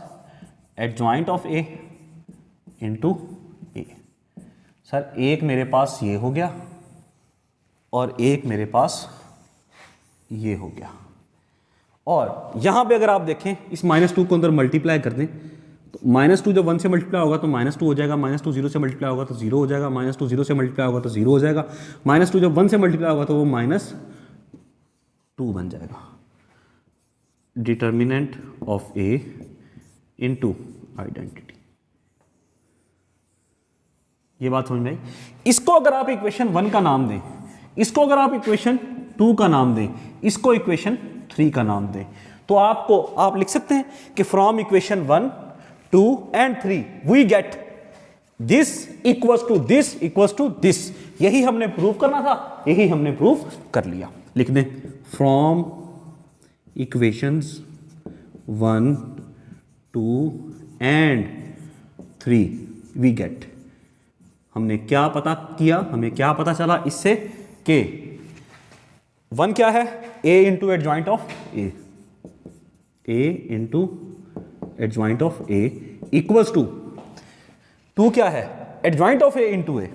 adjoint of a into a। Sir एक मेरे पास ये हो गया और एक मेरे पास ये हो गया, और यहां पे अगर आप देखें इस -2 को अंदर मल्टीप्लाई कर दें तो -2 जब 1 से मल्टीप्लाई होगा तो -2 हो जाएगा, -2 0 से मल्टीप्लाई होगा तो 0 हो जाएगा, -2 0 से मल्टीप्लाई होगा तो 0 हो जाएगा, -2 जब 1 से मल्टीप्लाई होगा तो वो -2 बन जाएगा। Determinant of a into identity. ये बात समझ में आई? इसको अगर आप इक्वेशन 1 का नाम दें, इसको अगर आप इक्वेशन 2 का नाम दें, इसको इक्वेशन 3 का नाम दें, तो आप लिख सकते हैं कि from equation 1, 2 and 3 we get this equals to this equals to this. यही हमने प्रूव करना था, यही हमने प्रूव कर लिया। लिख दें from equations 1, 2 and 3 we get. हमने क्या पता किया, हमें क्या पता चला इससे कि 1 क्या है, a into adjoint of a, a into adjoint of a equals to 2 क्या है, adjoint of a into a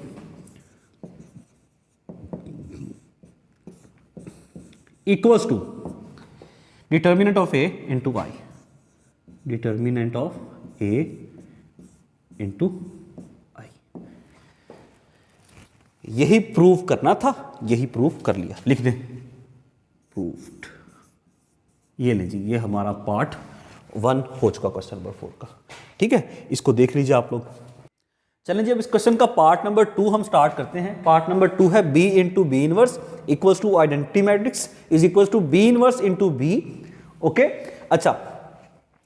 equals to determinant of a into y, determinant of a into i। यही प्रूव करना था, यही प्रूव कर लिया। लिख दें प्रूव्ड। ये लीजिए, ये हमारा पार्ट 1 हो चुका क्वेश्चन नंबर 4 का। ठीक है, इसको देख लीजिए आप लोग। चलें जी, अब इस क्वेश्चन का पार्ट नंबर 2 हम स्टार्ट करते हैं। पार्ट नंबर 2 है b into B inverse equals to identity matrix is equals to B inverse into B. Okay, अच्छा,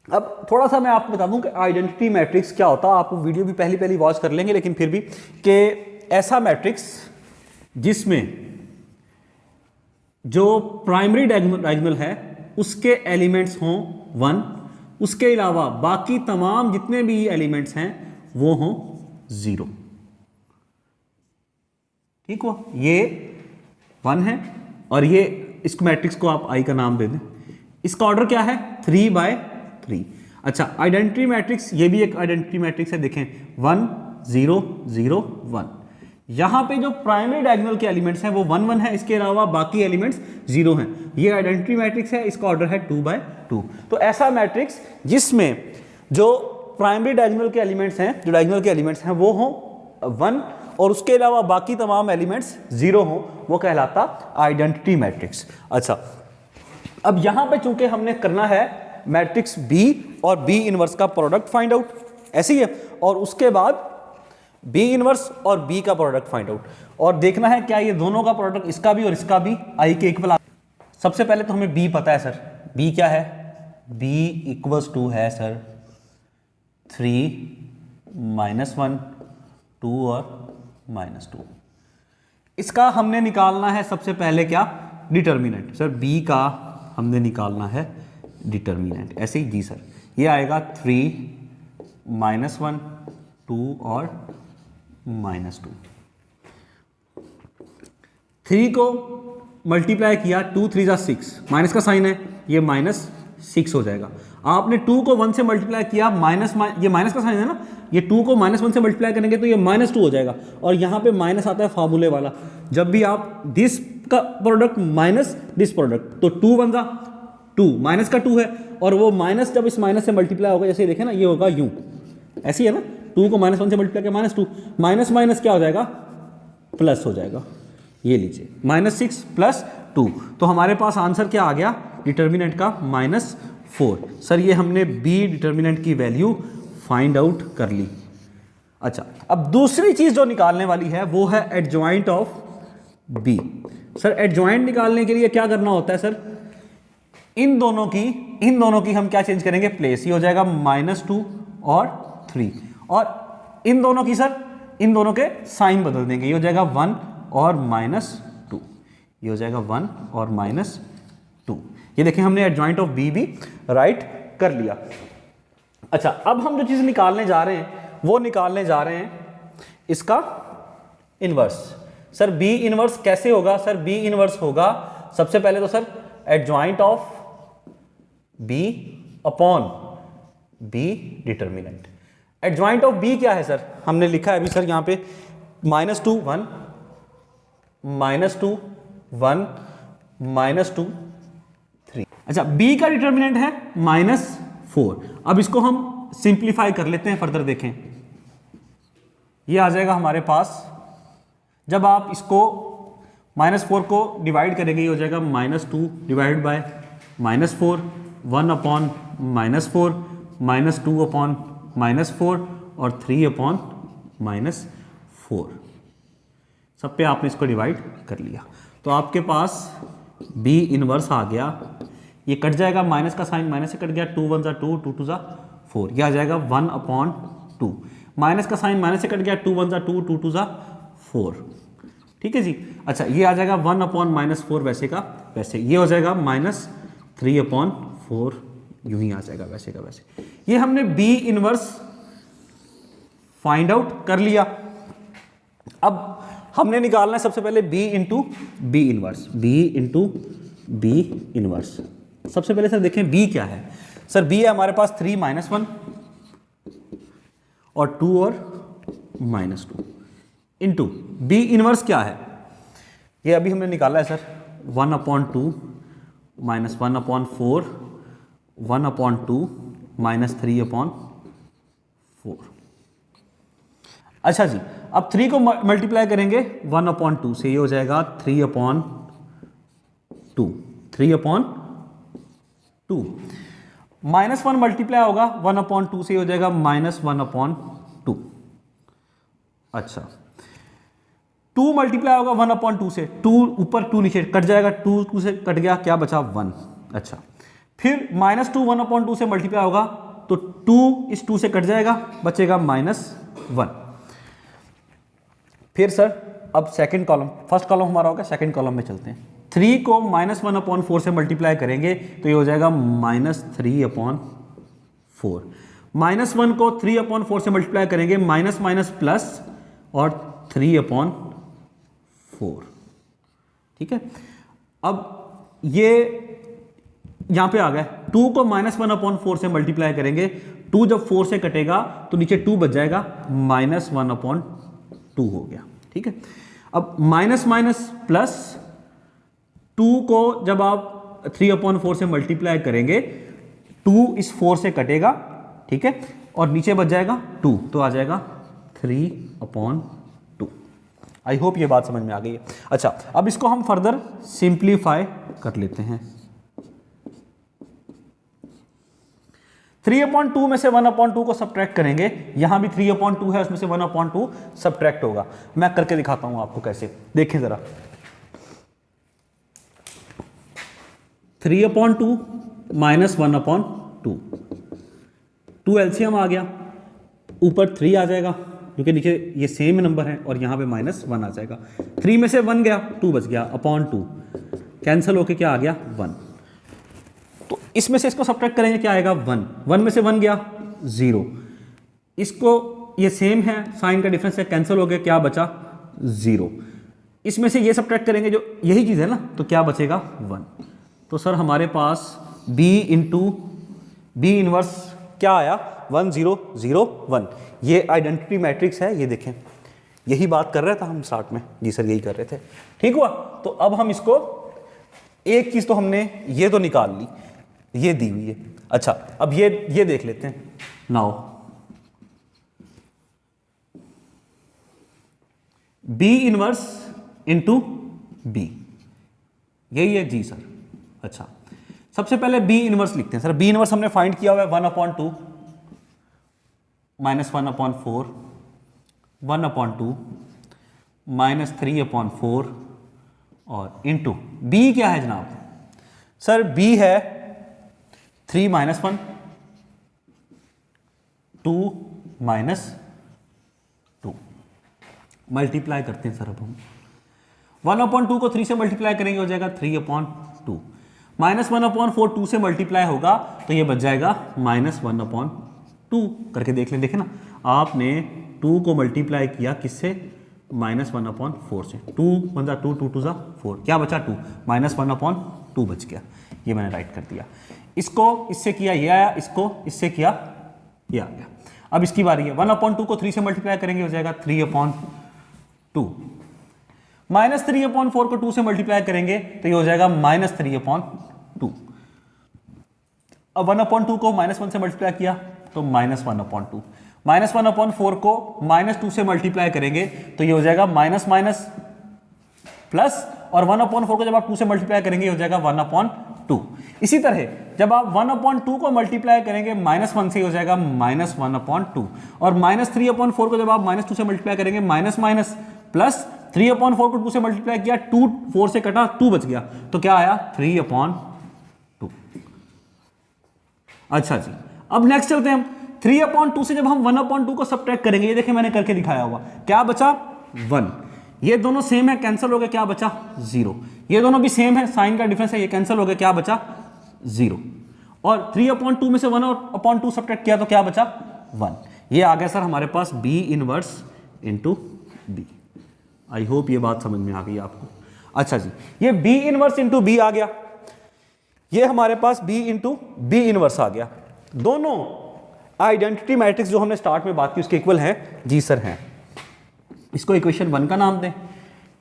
अब थोड़ा सा मैं आपको बता दूं कि आइडेंटिटी मैट्रिक्स क्या होता है। आप वीडियो भी पहली वॉच कर लेंगे, लेकिन फिर भी कि ऐसा मैट्रिक्स जिसमें जो प्राइमरी डायगोनल है उसके एलिमेंट्स हों 1, उसके अलावा बाकी तमाम जितने भी एलिमेंट्स हैं वो हों 0। ठीक हुआ, ये 1 है और ये इस मैट्रिक्स को आप आई का नाम दे दें। इसका ऑर्डर क्या है, 3/3। अच्छा, आइडेंटिटी मैट्रिक्स, ये भी एक आइडेंटिटी मैट्रिक्स है। देखें 1 0 0 1, यहां पे जो प्राइमरी डायगोनल के एलिमेंट्स हैं वो 1 1 है, इसके अलावा बाकी एलिमेंट्स 0 हैं। ये आइडेंटिटी मैट्रिक्स है, इसका ऑर्डर है 2/2। तो ऐसा मैट्रिक्स जिसमें जो प्राइमरी डायगोनल के एलिमेंट्स हैं, जो डायगोनल के एलिमेंट्स हैं वो हों 1 और उसके अलावा बाकी तमाम एलिमेंट्स 0 हों, वो कहलाता आइडेंटिटी मैट्रिक्स। अच्छा, अब यहां पे चूंकि हमने करना है मैट्रिक्स B और B इनवर्स का प्रोडक्ट फाइंड आउट, ऐसे ही है, और उसके बाद B इनवर्स और B का प्रोडक्ट फाइंड आउट, और देखना है क्या ये दोनों का प्रोडक्ट, इसका भी और इसका भी I के इक्वल। सबसे पहले तो हमें B पता है सर, B क्या है, B इक्वल्स टू है सर 3 -1 2 और -2। इसका हमने निकालना है सबसे पहले क्या, डिटर्मिनेंट। सर B का हमने निकालना है डिटर्मिनेंट, ऐसे ही जी सर, ये आएगा 3 -1 2 और -2। 3 को मल्टीप्लाई किया, 2 3 जा 6, माइनस का साइन है, ये -6 हो जाएगा। आपने 2 को 1 से मल्टीप्लाई किया, ये माइनस का साइन है ना, ये 2 को -1 से मल्टीप्लाई करेंगे तो ये -2 हो जाएगा, और यहाँ पे माइनस आता है फार्मूले वाला। जब भी आप दिस का प्रोडक्ट माइनस दिस प्रोडक्ट, तो 2 1 जा 2, माइनस का 2 है, और वो माइनस जब इस माइनस से मल्टीप्लाई होगा, जैसे देखें ना, ये होगा यूं, ऐसे ही है ना, 2 को -1 से मल्टीप्लाई किया -2, माइनस माइनस क्या हो जाएगा, प्लस हो जाएगा। ये लीजिए -6 + 2, तो हमारे पास आंसर क्या आ गया डिटर्मिनेंट का, -4। सर ये हमने B डिटर्मिनेंट की वैल्यू फाइंड आउट कर ली। अच्छा, अब दूसरी चीज जो निकालने वाली है वो है adjoint of B। Sir adjoint निकालने के लिए क्या करना होता है सर, इन दोनों की हम क्या चेंज करेंगे, प्लेस। ये हो जाएगा -2 और 3, और इन दोनों की सर, इन दोनों के साइन बदल देंगे। ये हो जाएगा 1 और -2, ये हो जाएगा 1 और -2। ये देखें हमने एडजॉइंट ऑफ बी भी राइट कर लिया। अच्छा, अब हम जो चीज़ निकालने जा रहे हैं वो निकालने जा रहे हैं इसका इनवर्स। सर बी इनवर्स कैसे होगा? सर बी इनवर्स होगा सबसे पहले तो sir adjoint of B upon B determinant. Adjoint of B क्या है सर? हमने लिखा है अभी सर यहाँ पे -2 1 -2 1 -2 3। अच्छा, बी का डिटर्मिनेंट है -4। अब इसको हम सिंप्लीफाई कर लेते हैं फर्दर। देखें ये आ जाएगा हमारे पास, जब आप इसको -4 को डिवाइड करेंगे ये हो जाएगा -2 डिवाइड बाय -4, 1 अपॉन -4, -2 अपॉन -4 और 3 अपॉन -4। सब पे आपने इसको डिवाइड कर लिया तो आपके पास बी इनवर्स आ गया। ये कट जाएगा, माइनस का साइन माइनस से कट गया, 2 1 2 2 2 4, ये आ जाएगा 1/2। माइनस का साइन माइनस से कट गया, 2 1 2 2 2 4। ठीक है जी। अच्छा, ये आ जाएगा 1/-4 वैसे का वैसे, ये हो जाएगा -3/4, यूं ही आ जाएगा वैसे का वैसे। ये हमने बी इनवर्स फाइंड आउट कर लिया। अब हमने निकालना है सबसे पहले b into B inverse, b into B inverse. सबसे पहले सर देखें b क्या है। सर b है हमारे पास 3 -1 और 2 और -2 इंटू बी इनवर्स क्या है, ये अभी हमने निकाला है सर 1/2 -1/4 1/2 -3/4। अच्छा जी, अब 3 को मल्टीप्लाई करेंगे 1/2 से, ये हो जाएगा 3/2 3/2। -1 मल्टीप्लाई होगा 1/2 से, ये हो जाएगा -1/2। अच्छा, 2 मल्टीप्लाई होगा 1/2 से, 2 ऊपर 2 नीचे कट जाएगा, 2 से कट गया, क्या बचा 1। अच्छा, फिर -2 1/2 से मल्टीप्लाई होगा तो 2 इस 2 से कट जाएगा, बचेगा -1। फिर सर अब सेकंड कॉलम, फर्स्ट कॉलम हमारा होगा, सेकंड कॉलम में चलते हैं। 3 को -1/4 से मल्टीप्लाई करेंगे तो ये हो जाएगा -3/4। -1 को 3/4 से मल्टीप्लाई करेंगे, माइनस माइनस प्लस और 3/4। ठीक है, अब ये यहां पे आ गया। 2 को -1/4 से मल्टीप्लाई करेंगे, 2 जब 4 से कटेगा तो नीचे 2 बच जाएगा, -1/2 हो गया। ठीक है, अब माइनस माइनस प्लस, 2 को जब आप 3/4 से मल्टीप्लाई करेंगे, 2 इस 4 से कटेगा, ठीक है, और नीचे बच जाएगा 2, तो आ जाएगा 3/2। आई होप ये बात समझ में आ गई है। अच्छा, अब इसको हम फर्दर सिंप्लीफाई कर लेते हैं। 3/2 में से 1/2 को सब्ट्रैक्ट करेंगे, यहां भी 3/2 है, उसमें से 1/2 सब्ट्रैक्ट होगा। मैं करके दिखाता हूं आपको कैसे, देखें जरा। 3/2 माइनस 1/2, 2 एलसीएम आ गया, ऊपर 3 आ जाएगा क्योंकि नीचे ये सेम नंबर है, और यहां पे -1 आ जाएगा। 3 में से 1 गया, 2 बच गया, /2 कैंसिल होके क्या आ गया 1। तो इसमें से इसको सब्ट्रैक्ट करेंगे, क्या आएगा 1, 1 में से 1 गया 0, इसको ये सेम है, साइन का डिफरेंस है, कैंसिल हो गया, क्या बचा 0। इसमें से ये सब्ट्रैक्ट करेंगे, जो यही चीज़ है ना, तो क्या बचेगा 1। तो सर हमारे पास b इंटू बी इनवर्स क्या आया 1 0 0 1। ये आइडेंटिटी मैट्रिक्स है, ये देखें, यही बात कर रहे थे हम स्टार्ट में। जी सर यही कर रहे थे, ठीक हुआ। तो अब हम इसको, एक चीज़ तो हमने ये तो निकाल ली, ये दी हुई है। अच्छा, अब ये देख लेते हैं। Now B inverse into B, यही है जी सर। अच्छा, सबसे पहले बी इनवर्स लिखते हैं। सर बी इनवर्स हमने फाइंड किया हुआ है 1/2 -1/4 1/2 -3/4 और इंटू बी क्या है जनाब? सर बी है 3 माइनस 1, 2 माइनस 2, मल्टीप्लाई करते हैं सर। अब हम 1/2 को 3 से मल्टीप्लाई करेंगे, हो जाएगा 3/2, माइनस 1/4 2 से मल्टीप्लाई होगा तो ये बच जाएगा -1/2 करके देख लें। देखें ना, आपने 2 को मल्टीप्लाई किया किससे, -1/4 से, 2 1 2 2 2 4, क्या बचा 2, -1/2 बच गया। ये मैंने राइट कर दिया। इसको इससे किया ये आया, इसको इससे किया ये आ गया। अब इसकी बारी है, 1/2 को 3 से मल्टीप्लाई करेंगे, हो जाएगा 3/2, -3/4 को 2 से मल्टीप्लाई करेंगे तो ये हो जाएगा -3/2। अब 1/2 को -1 से मल्टीप्लाई किया तो -1/2, -1/4 को -2 से मल्टीप्लाई करेंगे तो ये हो जाएगा माइनस माइनस प्लस, और 1/4 को जब आप 2 से मल्टीप्लाई करेंगे हो जाएगा 1/2। इसी तरह जब आप 1/2 को मल्टीप्लाई करेंगे -1 से हो जाएगा -1/2, और -3/4 को जब आप -2 से मल्टीप्लाई करेंगे माइनस माइनस प्लस, 3/4 को 2 से मल्टीप्लाई किया, 2 4 से कटा 2 बच गया, तो क्या आया 3/2। अच्छा जी, अब नेक्स्ट चलते हैं हम 3/2 से जब हम 1/2 को सब्ट्रैक्ट करेंगे, ये देखिए मैंने करके दिखाया होगा, क्या बचा 1, ये दोनों सेम है, कैंसिल हो गया, क्या बचा 0, ये दोनों भी सेम है, साइन का डिफरेंस है, ये कैंसिल हो गया, क्या बचा 0, और 3/2 में से 1/2 सब्ट्रैक्ट किया तो क्या बचा 1। ये आ गया सर हमारे पास B inverse into B। I hope ये बात समझ में आ गई आपको। अच्छा जी, ये B इनवर्स इंटू B आ गया, ये हमारे पास B इंटू B इनवर्स आ गया। दोनों आइडेंटिटी मैट्रिक्स जो हमने स्टार्ट में बात की उसके इक्वल हैं, जी सर हैं। इसको इक्वेशन 1 का नाम दें,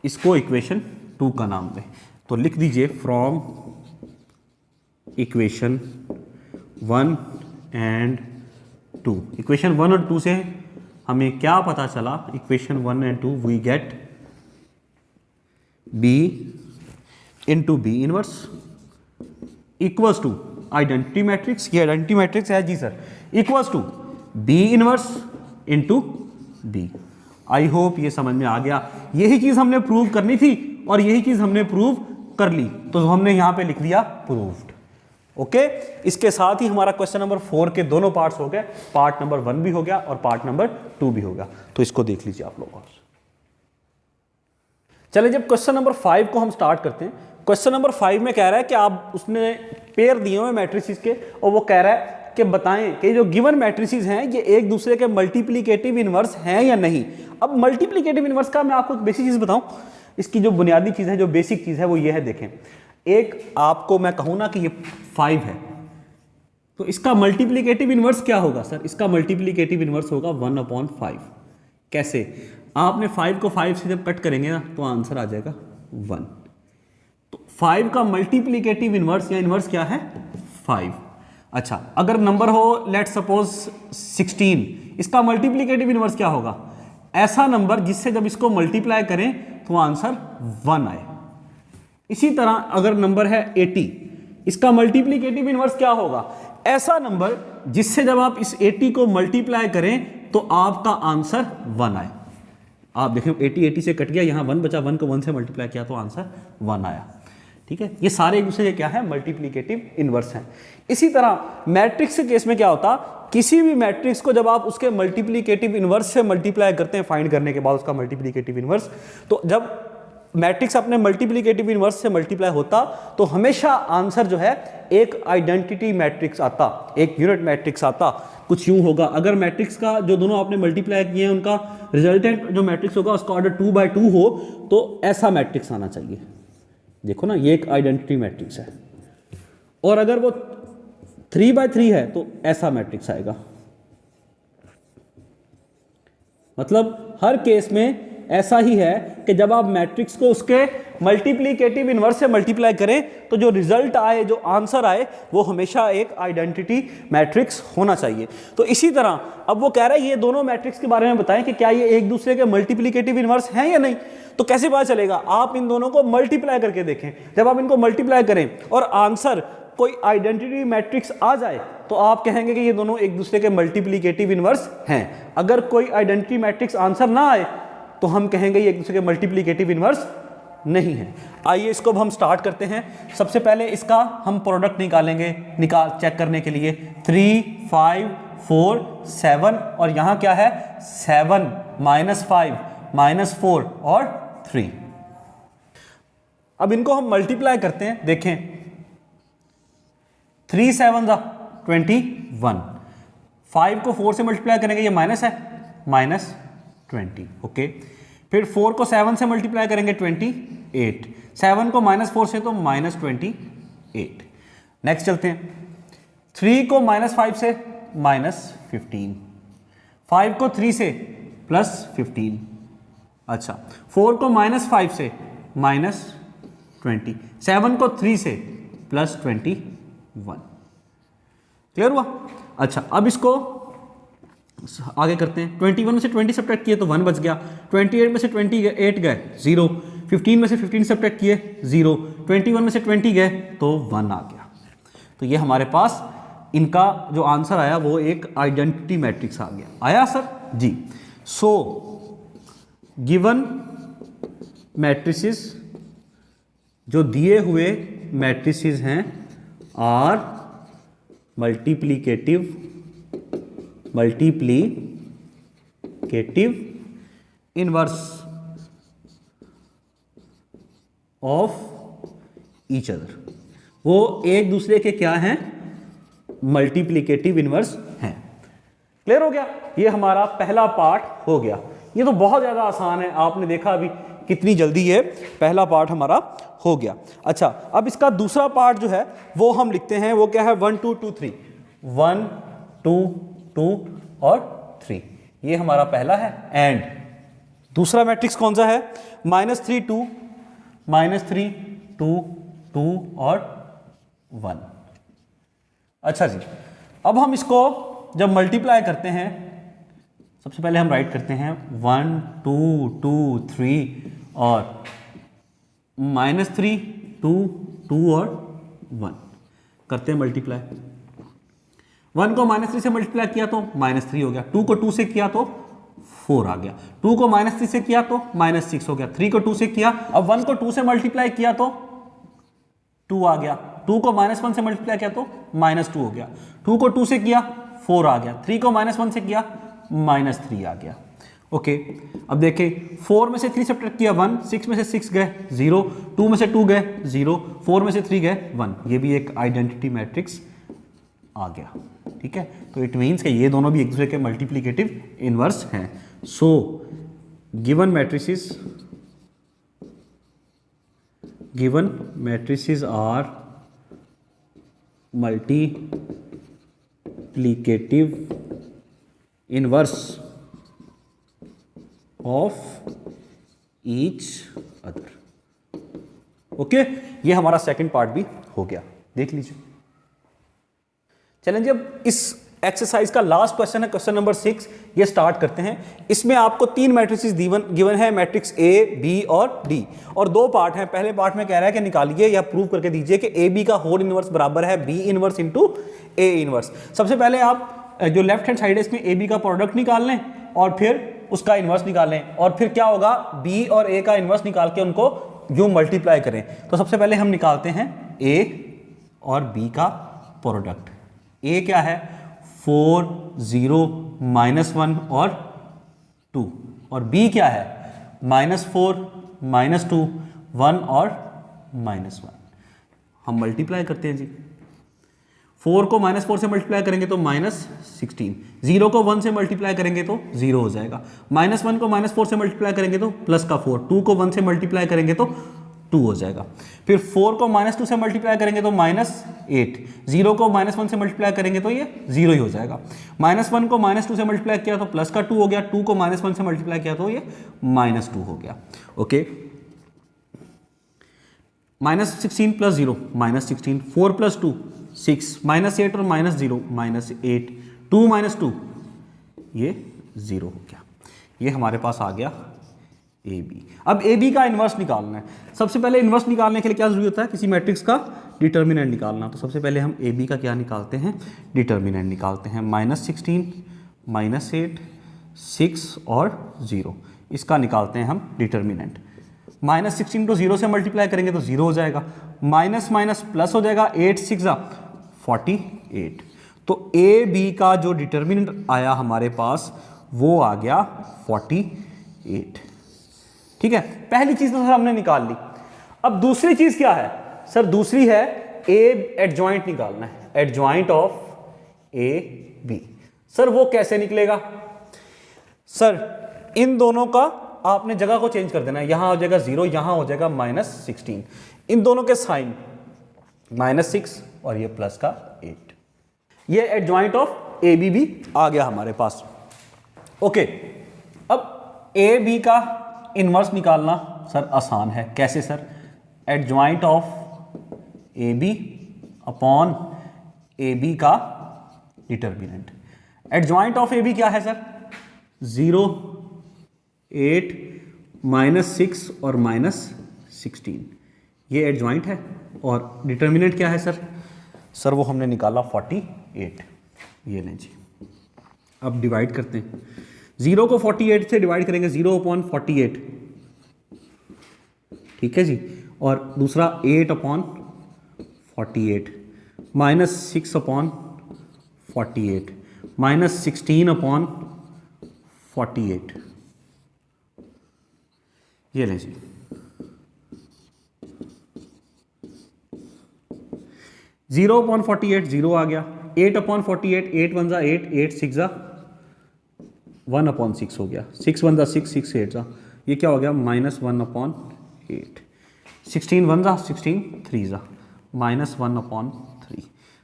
इसको इक्वेशन 2 का नाम दें, तो लिख दीजिए फ्रॉम इक्वेशन 1 एंड 2। इक्वेशन 1 और 2 से हमें क्या पता चला, equation 1 and 2 we get B into B inverse equals to identity matrix, ये आइडेंटिटी मैट्रिक्स है जी sir, equals to B inverse into B। I hope ये समझ में आ गया। यही चीज हमने प्रूव करनी थी और यही चीज हमने प्रूव कर ली, तो हमने यहां पे लिख दिया प्रूव्ड। ओके, इसके साथ ही हमारा क्वेश्चन नंबर 4 के दोनों पार्ट्स हो गए, पार्ट नंबर 1 भी हो गया और पार्ट नंबर 2 भी हो गया। तो इसको देख लीजिए आप लोग। चलिए, जब क्वेश्चन नंबर 5 को हम स्टार्ट करते हैं, क्वेश्चन नंबर 5 में कह रहा है कि आप उसने पेयर दिए हुए मैट्रिसेस के, और वो कह रहा है कि बताएं कि जो गिवन मैट्रिसेस हैं ये एक दूसरे के मल्टीप्लिकेटिव इनवर्स हैं या नहीं। अब मल्टीप्लिकेटिव इनवर्स का मैं आपको एक बेसिक चीज बताऊं, इसकी जो बुनियादी चीज है, जो बेसिक चीज है वो ये है। देखें, एक आपको मैं कहूं ना कि ये 5 है, तो इसका मल्टीप्लिकेटिव इनवर्स क्या होगा सर, इसका मल्टीप्लिकेटिव इनवर्स होगा 1/5। कैसे, आपने 5 को 5 से जब कट करेंगे ना तो आंसर आ जाएगा 1। तो 5 का मल्टीप्लिकेटिव इनवर्स या इनवर्स क्या है 5। अच्छा, अगर नंबर हो लेट सपोज 16, इसका मल्टीप्लिकेटिव इनवर्स क्या होगा, ऐसा नंबर जिससे जब इसको मल्टीप्लाई करें तो आंसर 1 आए। इसी तरह अगर नंबर है 80, इसका मल्टीप्लिकेटिव इनवर्स क्या होगा, ऐसा नंबर जिससे जब आप इस 80 को मल्टीप्लाई करें तो आपका आंसर 1 आए। आप देखें 80 से कट गया, यहां 1 बचा, 1 को 1 से मल्टीप्लाई किया तो आंसर 1 आया। ठीक है, ये सारे एक दूसरे के क्या है, मल्टीप्लिकेटिव इनवर्स हैं। इसी तरह मैट्रिक्स के केस में क्या होता, किसी भी मैट्रिक्स को जब आप उसके मल्टीप्लिकेटिव इनवर्स से मल्टीप्लाई करते हैं, फाइंड करने के बाद उसका मल्टीप्लिकेटिव इनवर्स, तो जब मैट्रिक्स अपने मल्टीप्लिकेटिव इनवर्स से मल्टीप्लाई होता तो हमेशा आंसर जो है एक आइडेंटिटी मैट्रिक्स आता, एक यूनिट मैट्रिक्स आता। कुछ यूं होगा, अगर मैट्रिक्स का जो दोनों आपने मल्टीप्लाई किए हैं उनका रिजल्टेंट जो मैट्रिक्स होगा उसका ऑर्डर 2/2 हो तो ऐसा मैट्रिक्स आना चाहिए। देखो ना, ये एक आइडेंटिटी मैट्रिक्स है, और अगर वो 3/3 है तो ऐसा मैट्रिक्स आएगा। मतलब हर केस में ऐसा ही है कि जब आप मैट्रिक्स को उसके मल्टीप्लिकेटिव इनवर्स से मल्टीप्लाई करें तो जो रिजल्ट आए, जो आंसर आए, वो हमेशा एक आइडेंटिटी मैट्रिक्स होना चाहिए। तो इसी तरह अब वो कह रहा है ये दोनों मैट्रिक्स के बारे में बताएं कि क्या ये एक दूसरे के मल्टीप्लिकेटिव इनवर्स हैं या नहीं। तो कैसे पता चलेगा, आप इन दोनों को मल्टीप्लाई करके देखें। जब आप इनको मल्टीप्लाई करें और आंसर कोई आइडेंटिटी मैट्रिक्स आ जाए तो आप कहेंगे कि ये दोनों एक दूसरे के मल्टीप्लिकेटिव इनवर्स हैं। अगर कोई आइडेंटिटी मैट्रिक्स आंसर ना आए तो हम कहेंगे ये एक दूसरे के मल्टीप्लिकेटिव इनवर्स नहीं है। आइए इसको अब हम स्टार्ट करते हैं। सबसे पहले इसका हम प्रोडक्ट निकालेंगे, चेक करने के लिए 3, 5, 4, 7 और यहाँ क्या है 7 -5 -4 और 3। अब इनको हम मल्टीप्लाई करते हैं, देखें 3 7 21, 5 को 4 से मल्टीप्लाई करेंगे ये माइनस है -20, ओके। फिर 4 को 7 से मल्टीप्लाई करेंगे 28, 7 को -4 से तो -28। नेक्स्ट चलते हैं, 3 को -5 से -15, 5 को 3 से +15, अच्छा 4 को -5 से -20, 7 को 3 से +21। क्लियर हुआ? अच्छा अब इसको आगे करते हैं। 21 में से 20 सब्ट्रैक्ट किए तो 1 बच गया, 28 में से 28 गए 0, 15 में से 15 सब्ट्रैक्ट किए 0, 21 में से 20 गए तो 1 आ गया। तो ये हमारे पास इनका जो आंसर आया वो एक आइडेंटिटी मैट्रिक्स आ गया। आया सर जी? सो गिवन मैट्रिसेस, जो दिए हुए मैट्रिसेस हैं, are multiplicative inverse of each other. वो एक दूसरे के क्या हैं? मल्टीप्लिकेटिव इनवर्स हैं। क्लियर हो गया? ये हमारा पहला पार्ट हो गया। ये तो बहुत ज़्यादा आसान है, आपने देखा अभी कितनी जल्दी ये पहला पार्ट हमारा हो गया। अच्छा अब इसका दूसरा पार्ट जो है वो हम लिखते हैं, वो क्या है 1 2 2 3, 1 2 2 और 3, ये हमारा पहला है। एंड दूसरा मैट्रिक्स कौन सा है? -3 2 -3 2 2 और 1। अच्छा जी, अब हम इसको जब मल्टीप्लाई करते हैं, सबसे पहले हम राइट करते हैं 1 2 2 3 और -3 2 2 और 1 करते हैं मल्टीप्लाई। 1 को -3 से मल्टीप्लाई किया तो -3 हो गया, 2 को 2 से किया तो 4 आ गया, 2 को -3 से किया तो -6 हो गया, 3 को 2 से किया, अब 1 को 2 से मल्टीप्लाई किया तो 2 आ गया, 2 को -1 से मल्टीप्लाई किया तो -2 हो गया, 2 को 2 से किया 4 आ गया, 3 को -1 से किया -3 आ गया। ओके अब देखें 4 में से 3 सब्ट्रैक्ट किया 1, 6 में से 6 गए 0, 2 में से 2 गए 0, 4 में से 3 गए 1, ये भी एक आइडेंटिटी मैट्रिक्स आ गया। ठीक है, तो इट मीन्स कि ये दोनों भी एक दूसरे के मल्टीप्लिकेटिव इनवर्स हैं। So given matrices are multiplicative inverse of each other. Okay, ये हमारा सेकंड पार्ट भी हो गया, देख लीजिए। चलें, जब इस एक्सरसाइज का लास्ट क्वेश्चन है, क्वेश्चन नंबर 6, ये स्टार्ट करते हैं। इसमें आपको 3 मैट्रिसेस गिवन है, मैट्रिक्स ए, बी और डी, और 2 पार्ट हैं। पहले पार्ट में कह रहा है कि निकालिए या प्रूव करके दीजिए कि ए बी का होल इनवर्स बराबर है B inverse into A inverse. सबसे पहले आप जो लेफ्ट हैंड साइड है इसमें ए बी का प्रोडक्ट निकाल लें और फिर उसका इन्वर्स निकाल लें, और फिर क्या होगा बी और ए का इन्वर्स निकाल के उनको यूं मल्टीप्लाई करें। तो सबसे पहले हम निकालते हैं ए और बी का प्रोडक्ट। ए क्या है 4 0 -1 और 2, और बी क्या है -4 -2 1 और -1। हम मल्टीप्लाई करते हैं जी। 4 को -4 से मल्टीप्लाई करेंगे तो -16, 0 को 1 से मल्टीप्लाई करेंगे तो 0 हो जाएगा, -1 को -4 से मल्टीप्लाई करेंगे तो +4, 2 को 1 से मल्टीप्लाई करेंगे तो 2 हो जाएगा, फिर 4 को -2 से मल्टीप्लाई करेंगे तो -8, 0 को -1 से मल्टीप्लाई करेंगे तो ये 0 ही हो जाएगा, -1 को -2 से मल्टीप्लाई किया तो +2 हो गया, 2 को -1 से मल्टीप्लाई किया तो ये -2 हो गया। ओके, -16 + 0 -16, 4 + 2 6, -8 और -0 -8, 2 - 2 ये 0 हो गया। ये हमारे पास आ गया ए बी। अब ए बी का इन्वर्स निकालना है। सबसे पहले इन्वर्स निकालने के लिए क्या जरूरी होता है? किसी मैट्रिक्स का डिटर्मिनेंट निकालना। तो सबसे पहले हम ए बी का क्या निकालते हैं? डिटर्मिनेंट निकालते हैं। -16 -8 6 और 0, इसका निकालते हैं हम डिटर्मिनेंट। -16 को 0 से मल्टीप्लाई करेंगे तो 0 हो जाएगा, माइनस माइनस प्लस हो जाएगा, 8 6 48। तो ए बी का जो डिटर्मिनेंट आया हमारे पास वो आ गया 48। ठीक है, पहली चीज तो सर हमने निकाल ली। अब दूसरी चीज क्या है सर? दूसरी है ए एडजॉइंट निकालना है, adjoint of A B. Sir वो कैसे निकलेगा? सर इन दोनों का आपने जगह को चेंज कर देना है, यहां हो जाएगा 0, यहां हो जाएगा -16, इन दोनों के साइन -6 और ये प्लस का 8। ये एडजॉइंट ऑफ ए बी भी आ गया हमारे पास। ओके, अब ए बी का इनवर्स निकालना सर आसान है। कैसे sir? Adjoint of A B upon A B का determinant. Adjoint of A B क्या है सर? 0 8 -6 और -16, ये एडजॉइंट है। और डिटर्मिनेंट क्या है सर? सर वो हमने निकाला 48। ये लें जी, अब डिवाइड करते हैं। 0 को 48 से डिवाइड करेंगे, 0/48, ठीक है जी। और दूसरा 8/48, -6/48, -16/48, ये लें जी। 0/48 0 आ गया, 8/48, 8 1 8, 8 6 1/6 हो गया, 6 1 6, 6 8 ये क्या हो गया? -1/8, 16 1 16, 3 -1/3।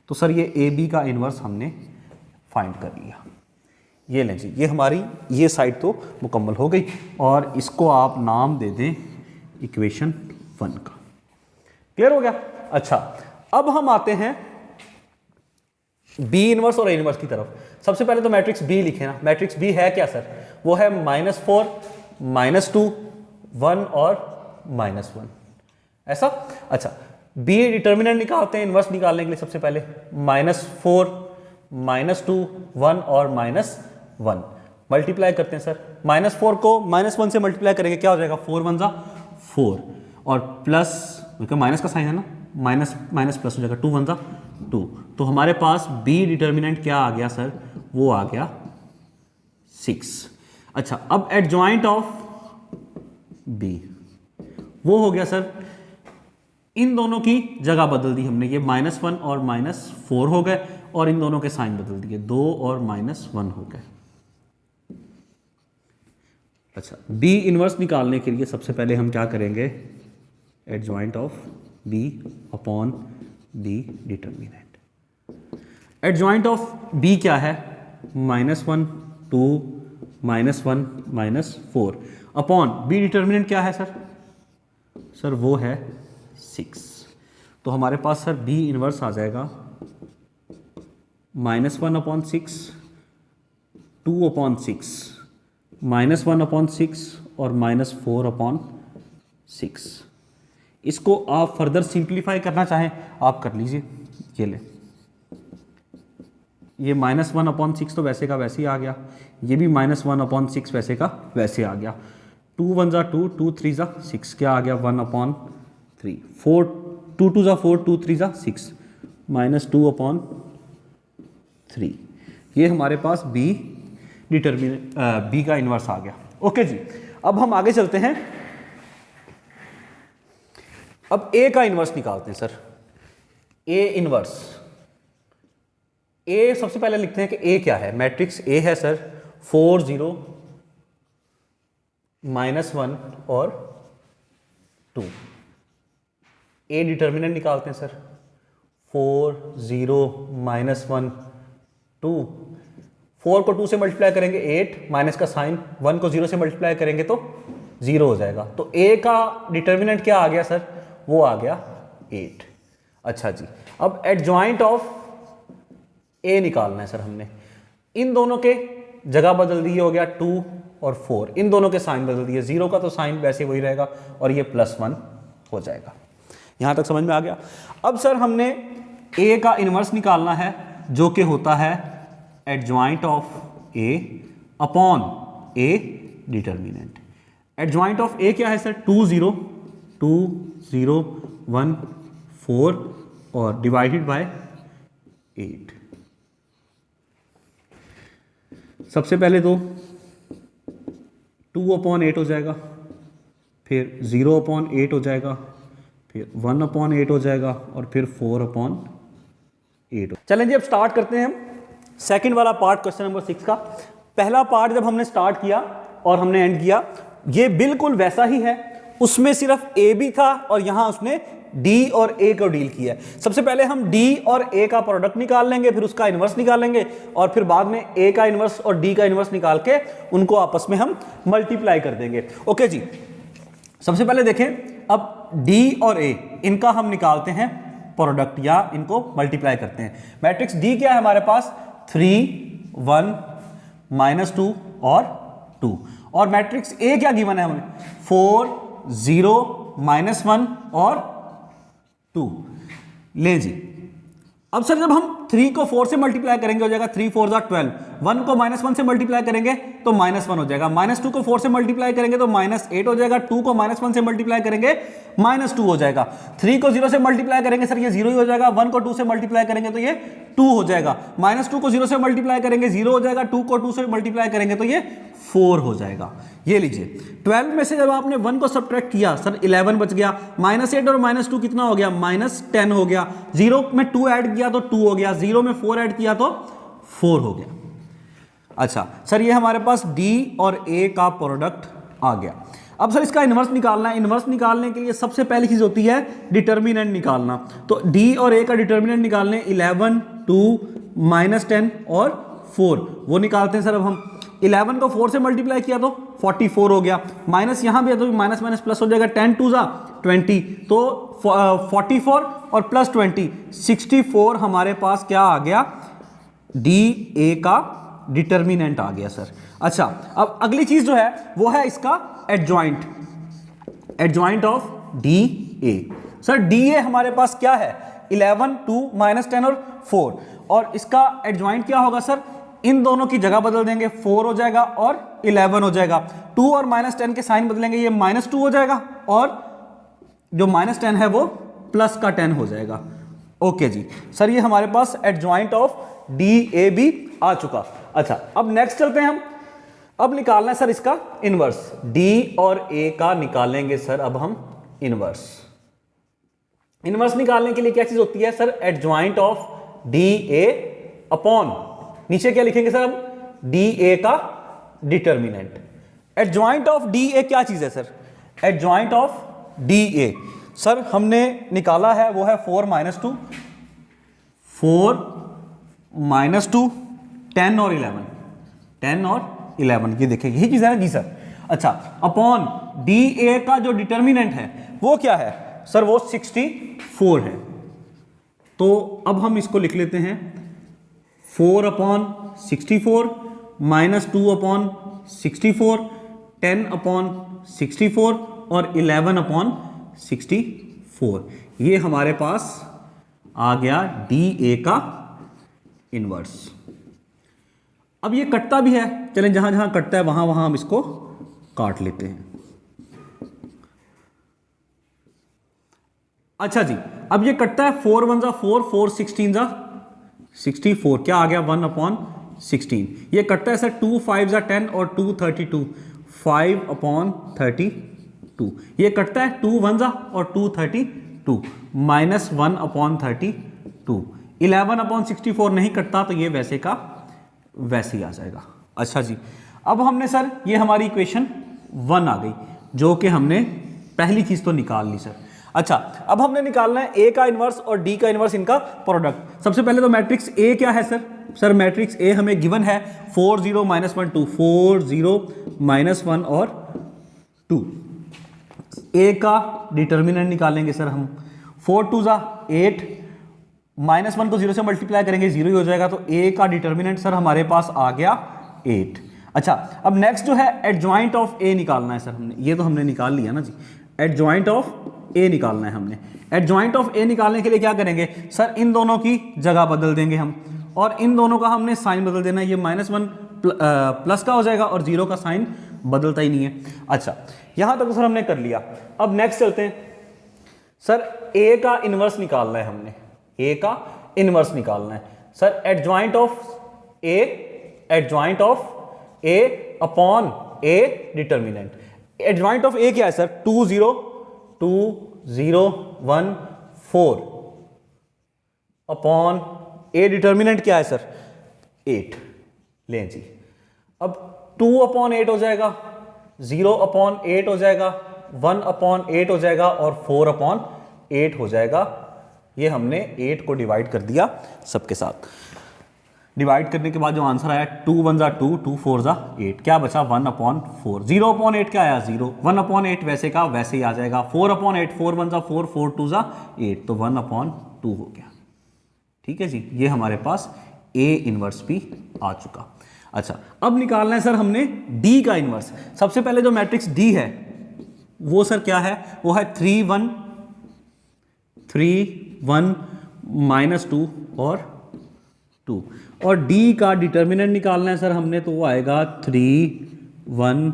तो सर ये ए बी का इन्वर्स हमने फाइंड कर लिया। ये लें जी, ये हमारी ये साइड तो मुकम्मल हो गई और इसको आप नाम दे दें इक्वेशन 1 का। क्लियर हो गया? अच्छा, अब हम आते हैं बी इनवर्स और ए इनवर्स की तरफ। सबसे पहले तो मैट्रिक्स बी लिखे ना। मैट्रिक्स बी है क्या सर? वो है -4 -2 1 और -1, ऐसा। अच्छा, बी डिटर्मिनेंट निकालते हैं इनवर्स निकालने के लिए। सबसे पहले -4 -2 1 और -1 मल्टीप्लाई करते हैं सर। -4 को -1 से मल्टीप्लाई करेंगे, क्या हो जाएगा? 4 1 4 और प्लस, क्योंकि माइनस का साइन है ना, माइनस माइनस प्लस हो जाएगा, 2 1 2। तो हमारे पास बी डिटर्मिनेंट क्या आ गया सर? वो आ गया 6। अच्छा, अब एडजॉइंट ऑफ बी वो हो गया सर, इन दोनों की जगह बदल दी हमने। ये -1 और -4 हो गए और इन दोनों के साइन बदल दिए, 2 और -1 हो गए। अच्छा, बी इनवर्स निकालने के लिए सबसे पहले हम क्या करेंगे? Adjoint of B upon B determinant. Adjoint of B क्या है? -1 2 -1 -4 अपॉन बी डिटर्मिनेंट क्या है सर? सर वो है 6। तो हमारे पास सर बी इनवर्स आ जाएगा -1/6, 2/6, -1/6 और -4/6। इसको आप फर्दर सिंप्लीफाई करना चाहें आप कर लीजिए। ये ले, ये -1/6 तो वैसे का वैसे ही आ गया, ये भी -1/6 वैसे का वैसे आ गया। 2 1 2, 2 3 6, क्या आ गया? 1/3, 4 2 2 4, 2 3 6, -2/3। ये हमारे पास बी डिटर्मिनेंट बी का इन्वर्स आ गया। ओके जी, अब हम आगे चलते हैं। अब ए का इन्वर्स निकालते हैं सर। ए इन्वर्स, ए सबसे पहले लिखते हैं कि ए क्या है। मैट्रिक्स ए है सर 4 0 -1 और 2। ए डिटर्मिनेंट निकालते हैं सर। 4 0 -1 2, 4 को 2 से मल्टीप्लाई करेंगे 8, माइनस का साइन, 1 को 0 से मल्टीप्लाई करेंगे तो 0 हो जाएगा। तो ए का डिटर्मिनेंट क्या आ गया सर? वो आ गया 8। अच्छा जी, अब एडजॉइंट ऑफ ए निकालना है सर हमने। इन दोनों के जगह बदल दी, हो गया 2 और 4, इन दोनों के साइन बदल दिए। 0 का तो साइन वैसे वही रहेगा और ये +1 हो जाएगा। यहां तक समझ में आ गया? अब सर हमने ए का इनवर्स निकालना है, जो कि होता है adjoint of A upon A determinant. Adjoint of A क्या है सर, 2 0 2 0 1 4 और डिवाइडेड बाय 8। सबसे पहले तो 2/8 हो जाएगा, फिर 0/8 हो जाएगा, फिर 1/8 हो जाएगा और फिर 4/8। चलें जी, अब स्टार्ट करते हैं हम सेकंड वाला पार्ट क्वेश्चन नंबर 6 का। पहला पार्ट जब हमने स्टार्ट किया और हमने एंड किया, ये बिल्कुल वैसा ही है, उसमें सिर्फ ए भी था और यहां उसने डी और ए को डील किया है। सबसे पहले हम डी और ए का प्रोडक्ट निकाल लेंगे, फिर उसका इन्वर्स निकालेंगे और फिर बाद में ए का इन्वर्स और डी का इन्वर्स निकाल के उनको आपस में हम मल्टीप्लाई कर देंगे। ओके जी, सबसे पहले देखें, अब डी और ए इनका हम निकालते हैं प्रोडक्ट या इनको मल्टीप्लाई करते हैं। मैट्रिक्स डी क्या है हमारे पास, 3 1 -2 और 2, और मैट्रिक्स ए क्या गिवन है हमें, 4 0 -1 और 2। ले जी, अब सर जब हम 3 को 4 से मल्टीप्लाई करेंगे हो जाएगा 3 4 12, 1 को -1 से मल्टीप्लाई करेंगे तो -1 हो जाएगा, -2 को 4 से मल्टीप्लाई करेंगे तो -8 हो जाएगा, 2 को -1 से मल्टीप्लाई करेंगे -2 हो जाएगा, 3 को 0 से मल्टीप्लाई करेंगे सर ये 0 ही हो जाएगा, 1 को 2 से मल्टीप्लाई करेंगे तो ये 2 हो जाएगा, -2 को 0 से मल्टीप्लाई करेंगे 0 हो जाएगा, 2 को 2 से मल्टीप्लाई करेंगे तो ये 4 हो जाएगा। ये लीजिए, 12 में से जब आपने 1 को सब्ट्रैक्ट किया सर 11 बच गया, -8 और -2 कितना हो गया, -10 हो गया, 0 में 2 ऐड किया तो 2 हो गया, 0 में 4 ऐड किया तो 4 हो गया। अच्छा सर, ये हमारे पास D और A का प्रोडक्ट आ गया। अब सर इसका इन्वर्स निकालना है। इन्वर्स निकालने के लिए सबसे पहली चीज होती है डिटर्मिनेंट निकालना। तो D और A का डिटर्मिनेंट निकालने 11 2 -10 और 4 वो निकालते हैं सर। अब हम 11 को 4 से मल्टीप्लाई किया तो 44 हो गया, माइनस यहाँ भी है तो माइनस माइनस प्लस हो जाएगा, 10 2 जा 20 तो 44 और प्लस 20 64 हमारे पास क्या आ गया, डी ए का डिटर्मिनेंट आ गया सर। अच्छा, अब अगली चीज जो है वो है इसका adjoint, adjoint of D A. Sir D A हमारे पास क्या है, 11 2 -10 और 4, और इसका एडजॉइंट क्या होगा सर, इन दोनों की जगह बदल देंगे, 4 हो जाएगा और 11 हो जाएगा, 2 और -10 के साइन बदलेंगे, ये -2 हो जाएगा और जो -10 है वो प्लस का 10 हो जाएगा। ओके जी सर, ये हमारे पास एडजॉइंट ऑफ डी ए भी आ चुका। अच्छा, अब नेक्स्ट चलते हैं हम, अब निकालना है सर इसका इनवर्स, डी और ए का निकालेंगे सर अब हम इनवर्स। इनवर्स निकालने के लिए क्या चीज होती है sir, adjoint of D A upon, नीचे क्या लिखेंगे सर हम, डी ए का determinant. Adjoint of D A क्या चीज है sir, adjoint of D A sir हमने निकाला है वो है 4 -2 4 -2 10 और 11 10 और 11, ये देखिए यही चीज है ना जी सर। अच्छा, अपॉन डी ए का जो डिटर्मिनेंट है वो क्या है सर, वो 64 है। तो अब हम इसको लिख लेते हैं 4/64 -2/64 10/64 और 11/64, ये हमारे पास आ गया डी ए का इनवर्स। अब ये कटता भी है, चलें जहां जहां कटता है वहां वहां हम इसको काट लेते हैं। अच्छा जी, अब ये कटता है 4 1 जा 4 4 16 जा 64, क्या आ गया 1/16। ये कटता है सर 2 5 जा 10 और 2 32 5/32। ये कटता है 2 1 जा और 2 32 -1/32। 11/64 नहीं कटता तो ये वैसे का वैसे ही आ जाएगा। अच्छा जी, अब हमने सर ये हमारी इक्वेशन 1 आ गई, जो कि हमने पहली चीज तो निकाल ली सर। अच्छा, अब हमने निकालना है ए का इनवर्स और डी का इनवर्स, इनका प्रोडक्ट। सबसे पहले तो मैट्रिक्स ए क्या है सर, सर मैट्रिक्स ए हमें गिवन है 4 0 -1 2 4 0 -1 और 2। ए का डिटर्मिनेंट निकालेंगे सर हम, 4 2 जा 8 -1 को 0 से मल्टीप्लाई करेंगे 0 ही हो जाएगा, तो ए का डिटर्मिनेंट सर हमारे पास आ गया 8। अच्छा, अब नेक्स्ट जो है एडजॉइंट ऑफ ए निकालना है सर हमने, ये तो हमने निकाल लिया ना जी, एडजॉइंट ऑफ ए निकालना है हमने। एडजॉइंट ऑफ ए निकालने के लिए क्या करेंगे सर, इन दोनों की जगह बदल देंगे हम, और इन दोनों का हमने साइन बदल देना है, ये -1 प्लस का हो जाएगा और 0 का साइन बदलता ही नहीं है। अच्छा, यहाँ तक तो सर हमने कर लिया। अब नेक्स्ट चलते हैं सर, ए का इनवर्स निकालना है हमने, ए का इनवर्स निकालना है sir. Adjoint of A upon A determinant. Adjoint of A क्या है सर? 2 0 2 0 1 4 अपॉन ए डिटर्मिनेंट क्या है सर? 8। लें जी, अब 2 अपॉन 8 हो जाएगा, 0 अपॉन 8 हो जाएगा, 1 अपॉन 8 हो जाएगा और 4 अपॉन 8 हो जाएगा। ये हमने 8 को डिवाइड कर दिया सबके साथ। डिवाइड करने के बाद जो आंसर आया 2 1 जा 2 2 4 जा 8, क्या बचा 1 अपॉन 4। 0 अपॉन 8 क्या आया 0, 1 अपॉन 8 वैसे का वैसे ही आ जाएगा। 4 अपॉन 8 4 1 जा 4 4 2 जा 8, तो 1 अपॉन 2 हो गया। ठीक है जी, ये हमारे पास ए इनवर्स भी आ चुका। अच्छा, अब निकालना है सर हमने डी का इनवर्स। सबसे पहले जो मैट्रिक्स डी है वो सर क्या है? वो है 3 1 -2 और 2। और डी का डिटर्मिनेंट निकालना है सर हमने, तो वो आएगा 3 1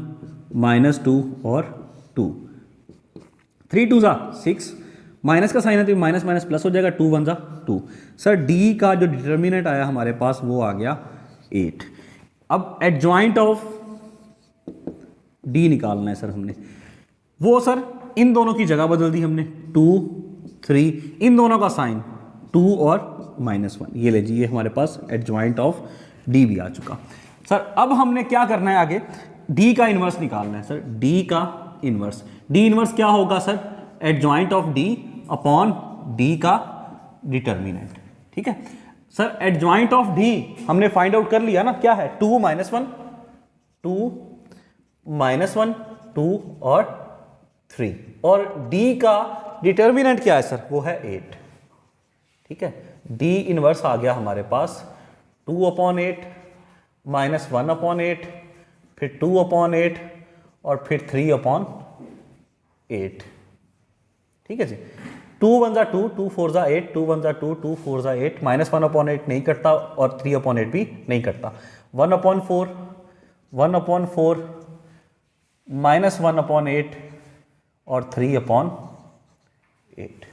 -2 और 2। 3 2 जा 6, माइनस का साइन है तो माइनस माइनस प्लस हो जाएगा, 2 1 जा 2। सर डी का जो डिटर्मिनेंट आया हमारे पास वो आ गया 8। अब एडजॉइंट ऑफ डी निकालना है सर हमने, वो सर इन दोनों की जगह बदल दी हमने, 2 3, इन दोनों का साइन 2 और -1। ये ले जी, ये हमारे पास एडजॉइंट ऑफ डी भी आ चुका। सर अब हमने क्या करना है आगे? डी का इनवर्स निकालना है सर। डी का इनवर्स, डी इनवर्स क्या होगा sir? Adjoint of D upon D का डिटर्मिनेंट। ठीक है सर, एडजॉइंट ऑफ डी हमने फाइंड आउट कर लिया ना, क्या है? 2 -1 2 और 3, और डी का डिटर्मिनेंट क्या है सर? वो है 8। ठीक है, डी इनवर्स आ गया हमारे पास 2 अपॉन 8 -1 अपॉन 8, फिर 2 अपॉन 8 और फिर 3 अपॉन 8। ठीक है जी, 2 1 जा 2 2 4 जा 8, 2 1 जा 2 2 4 जा 8, -1 अपॉन 8 नहीं कटता और 3 अपॉन 8 भी नहीं कटता। 1 अपॉन 4 -1 अपॉन 8 और 3 अपॉन 8।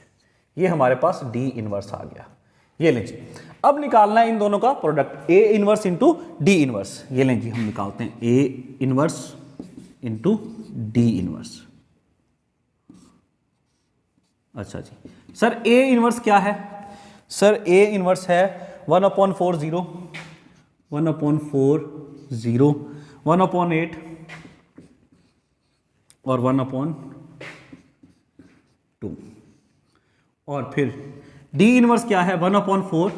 ये हमारे पास डी इनवर्स आ गया। ये लें जी, अब निकालना है इन दोनों का प्रोडक्ट, ए इनवर्स इंटू डी इनवर्स। ये लें जी, हम निकालते हैं ए इनवर्स इंटू डी इनवर्स। अच्छा जी, सर ए इनवर्स क्या है? सर ए इनवर्स है 1 अपॉन 4 0 1 अपॉन 4 0 1 अपॉन 8 और 1 अपॉन 2। और फिर डी इनवर्स क्या है? 1 अपॉन 4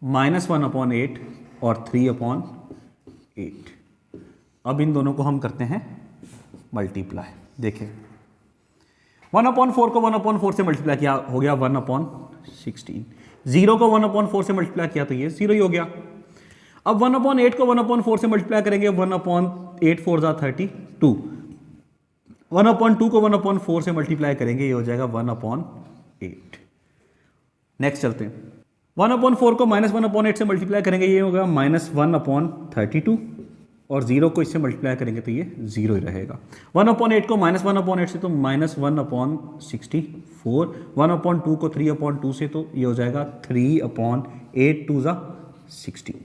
-1 अपॉन 8 और 3 अपॉन 8। अब इन दोनों को हम करते हैं मल्टीप्लाई। देखिए 1 अपॉन 4 को 1 अपॉन 4 से मल्टीप्लाई किया, हो गया 1 अपॉन 16। 0 को 1 अपॉन 4 से मल्टीप्लाई किया तो ये 0 ही हो गया। अब 1 अपॉन 8 को 1 अपॉन 4 से मल्टीप्लाई करेंगे, 1 अपॉन 8 4 जा 32। 1 अपॉन 2 को 1 अपॉन 4 से मल्टीप्लाई करेंगे, ये हो जाएगा 1 अपॉन 8। नेक्स्ट चलते हैं, 1 अपॉन 4 को -1 अपॉन 8 से मल्टीप्लाई करेंगे, ये होगा -1 अपॉन 32 और 0 को इससे मल्टीप्लाई करेंगे तो ये 0 ही रहेगा। 1 अपॉन 8 को -1 अपॉन 8 से तो -1 अपॉन 64, 1 अपॉन 2 को 3 अपॉन 2 से तो ये हो जाएगा 3 अपॉन 8 2 जा 16।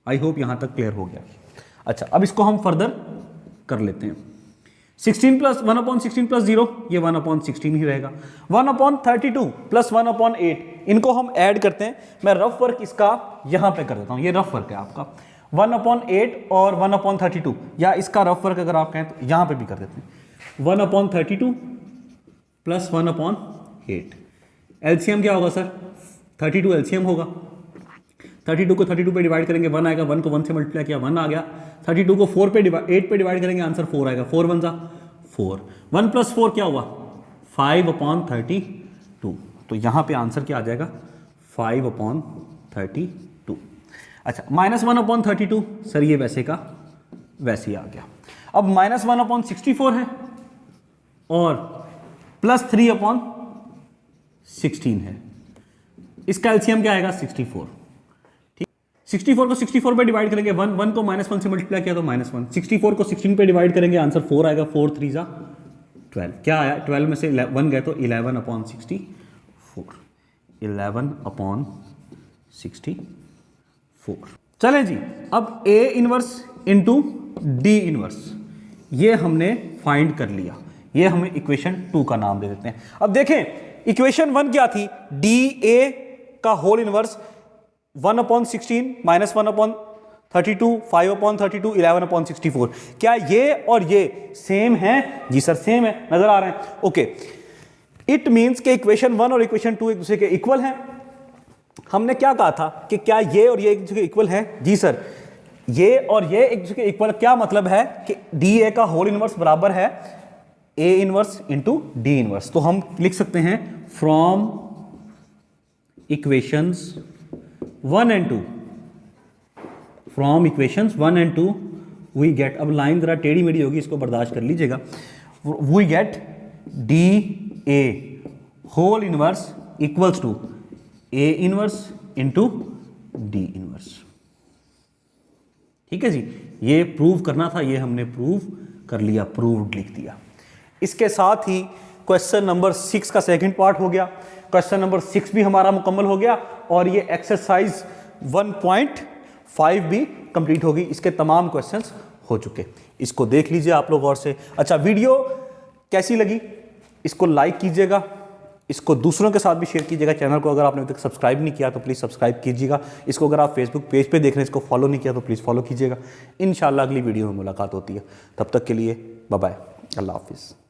आई होप यहाँ तक क्लियर हो गया। अच्छा, अब इसको हम फर्दर कर लेते हैं। 16 प्लस 1 अपॉन 16 प्लस 0, ये 1 अपॉन 16 ही रहेगा। 1 अपॉन 32 प्लस 1 अपॉन 8, इनको हम ऐड करते हैं। मैं रफ वर्क इसका यहाँ पे कर देता हूँ, ये रफ वर्क है आपका। 1 अपॉन 8 और 1 अपॉन 32, या इसका रफ वर्क अगर आप कहें तो यहाँ पे भी कर देते हैं। 1 अपॉन 32 प्लस 1 अपॉन 8, एलसीएम क्या होगा सर? 32 एलसीएम होगा। 32 को 32 पे डिवाइड करेंगे 1 आएगा, 1 को 1 से मल्टीप्लाई किया 1 आ गया। 32 को 8 पे डिवाइड करेंगे, आंसर 4 आएगा। 4 1 जा 4, 1 प्लस 4 क्या हुआ? 5 अपॉन 32। तो यहाँ पे आंसर क्या आ जाएगा? 5 अपॉन 32। अच्छा, -1 अपॉन 32, सर ये वैसे का वैसे ही आ गया। अब -1 अपॉन 64 है और +3 अपॉन 16 है, इसका एलसीएम क्या आएगा? 64। ठीक, 64 को 64 पे डिवाइड करेंगे, 1 को -1 से मल्टीप्लाई किया तो -1, 64 को 16 पे डिवाइड करेंगे, आंसर 4 आएगा, 4 3 जा 12, क्या आया 12 में से 1 गए तो 11/64, 11/64। चले जी, अब A inverse into D inverse ये हमने फाइंड कर लिया, ये हमें इक्वेशन 2 का नाम दे देते हैं। अब देखें इक्वेशन 1 क्या थी, डी ए का होल इनवर्स 1/16 -1/32 5/32 11/64। क्या ये और ये सेम है? जी सर सेम है, नजर आ रहे हैं। ओके, इट मींस के इक्वेशन 1 और इक्वेशन 2 एक दूसरे के इक्वल हैं। हमने क्या कहा था कि क्या ये और ये एक दूसरे के इक्वल हैं? जी सर, ये और ये एक दूसरे के इक्वल। क्या मतलब है कि डी ए का होल इनवर्स बराबर है A inverse into D inverse. तो हम लिख सकते हैं from equations 1 and 2, from equations 1 and 2 we get, अब लाइन जरा टेढ़ी मेढ़ी होगी, इसको बर्दाश्त कर लीजिएगा, we get D A whole inverse equals to A inverse into D inverse. ठीक है जी, ये प्रूव करना था, ये हमने प्रूव कर लिया, प्रूव्ड लिख दिया। इसके साथ ही क्वेश्चन नंबर 6 का सेकंड पार्ट हो गया, क्वेश्चन नंबर 6 भी हमारा मुकम्मल हो गया और ये एक्सरसाइज 1.5 भी कंप्लीट होगी। इसके तमाम क्वेश्चंस हो चुके, इसको देख लीजिए आप लोग और से। अच्छा, वीडियो कैसी लगी इसको लाइक कीजिएगा, इसको दूसरों के साथ भी शेयर कीजिएगा। चैनल को अगर आपने अभी तक सब्सक्राइब नहीं किया तो प्लीज़ सब्सक्राइब कीजिएगा। इसको अगर आप फेसबुक पेज पे देख रहे हैं, इसको फॉलो नहीं किया तो प्लीज़ फॉलो कीजिएगा। इंशाल्लाह अगली वीडियो में मुलाकात होती है, तब तक के लिए बाय बाय, अल्लाह हाफिज़।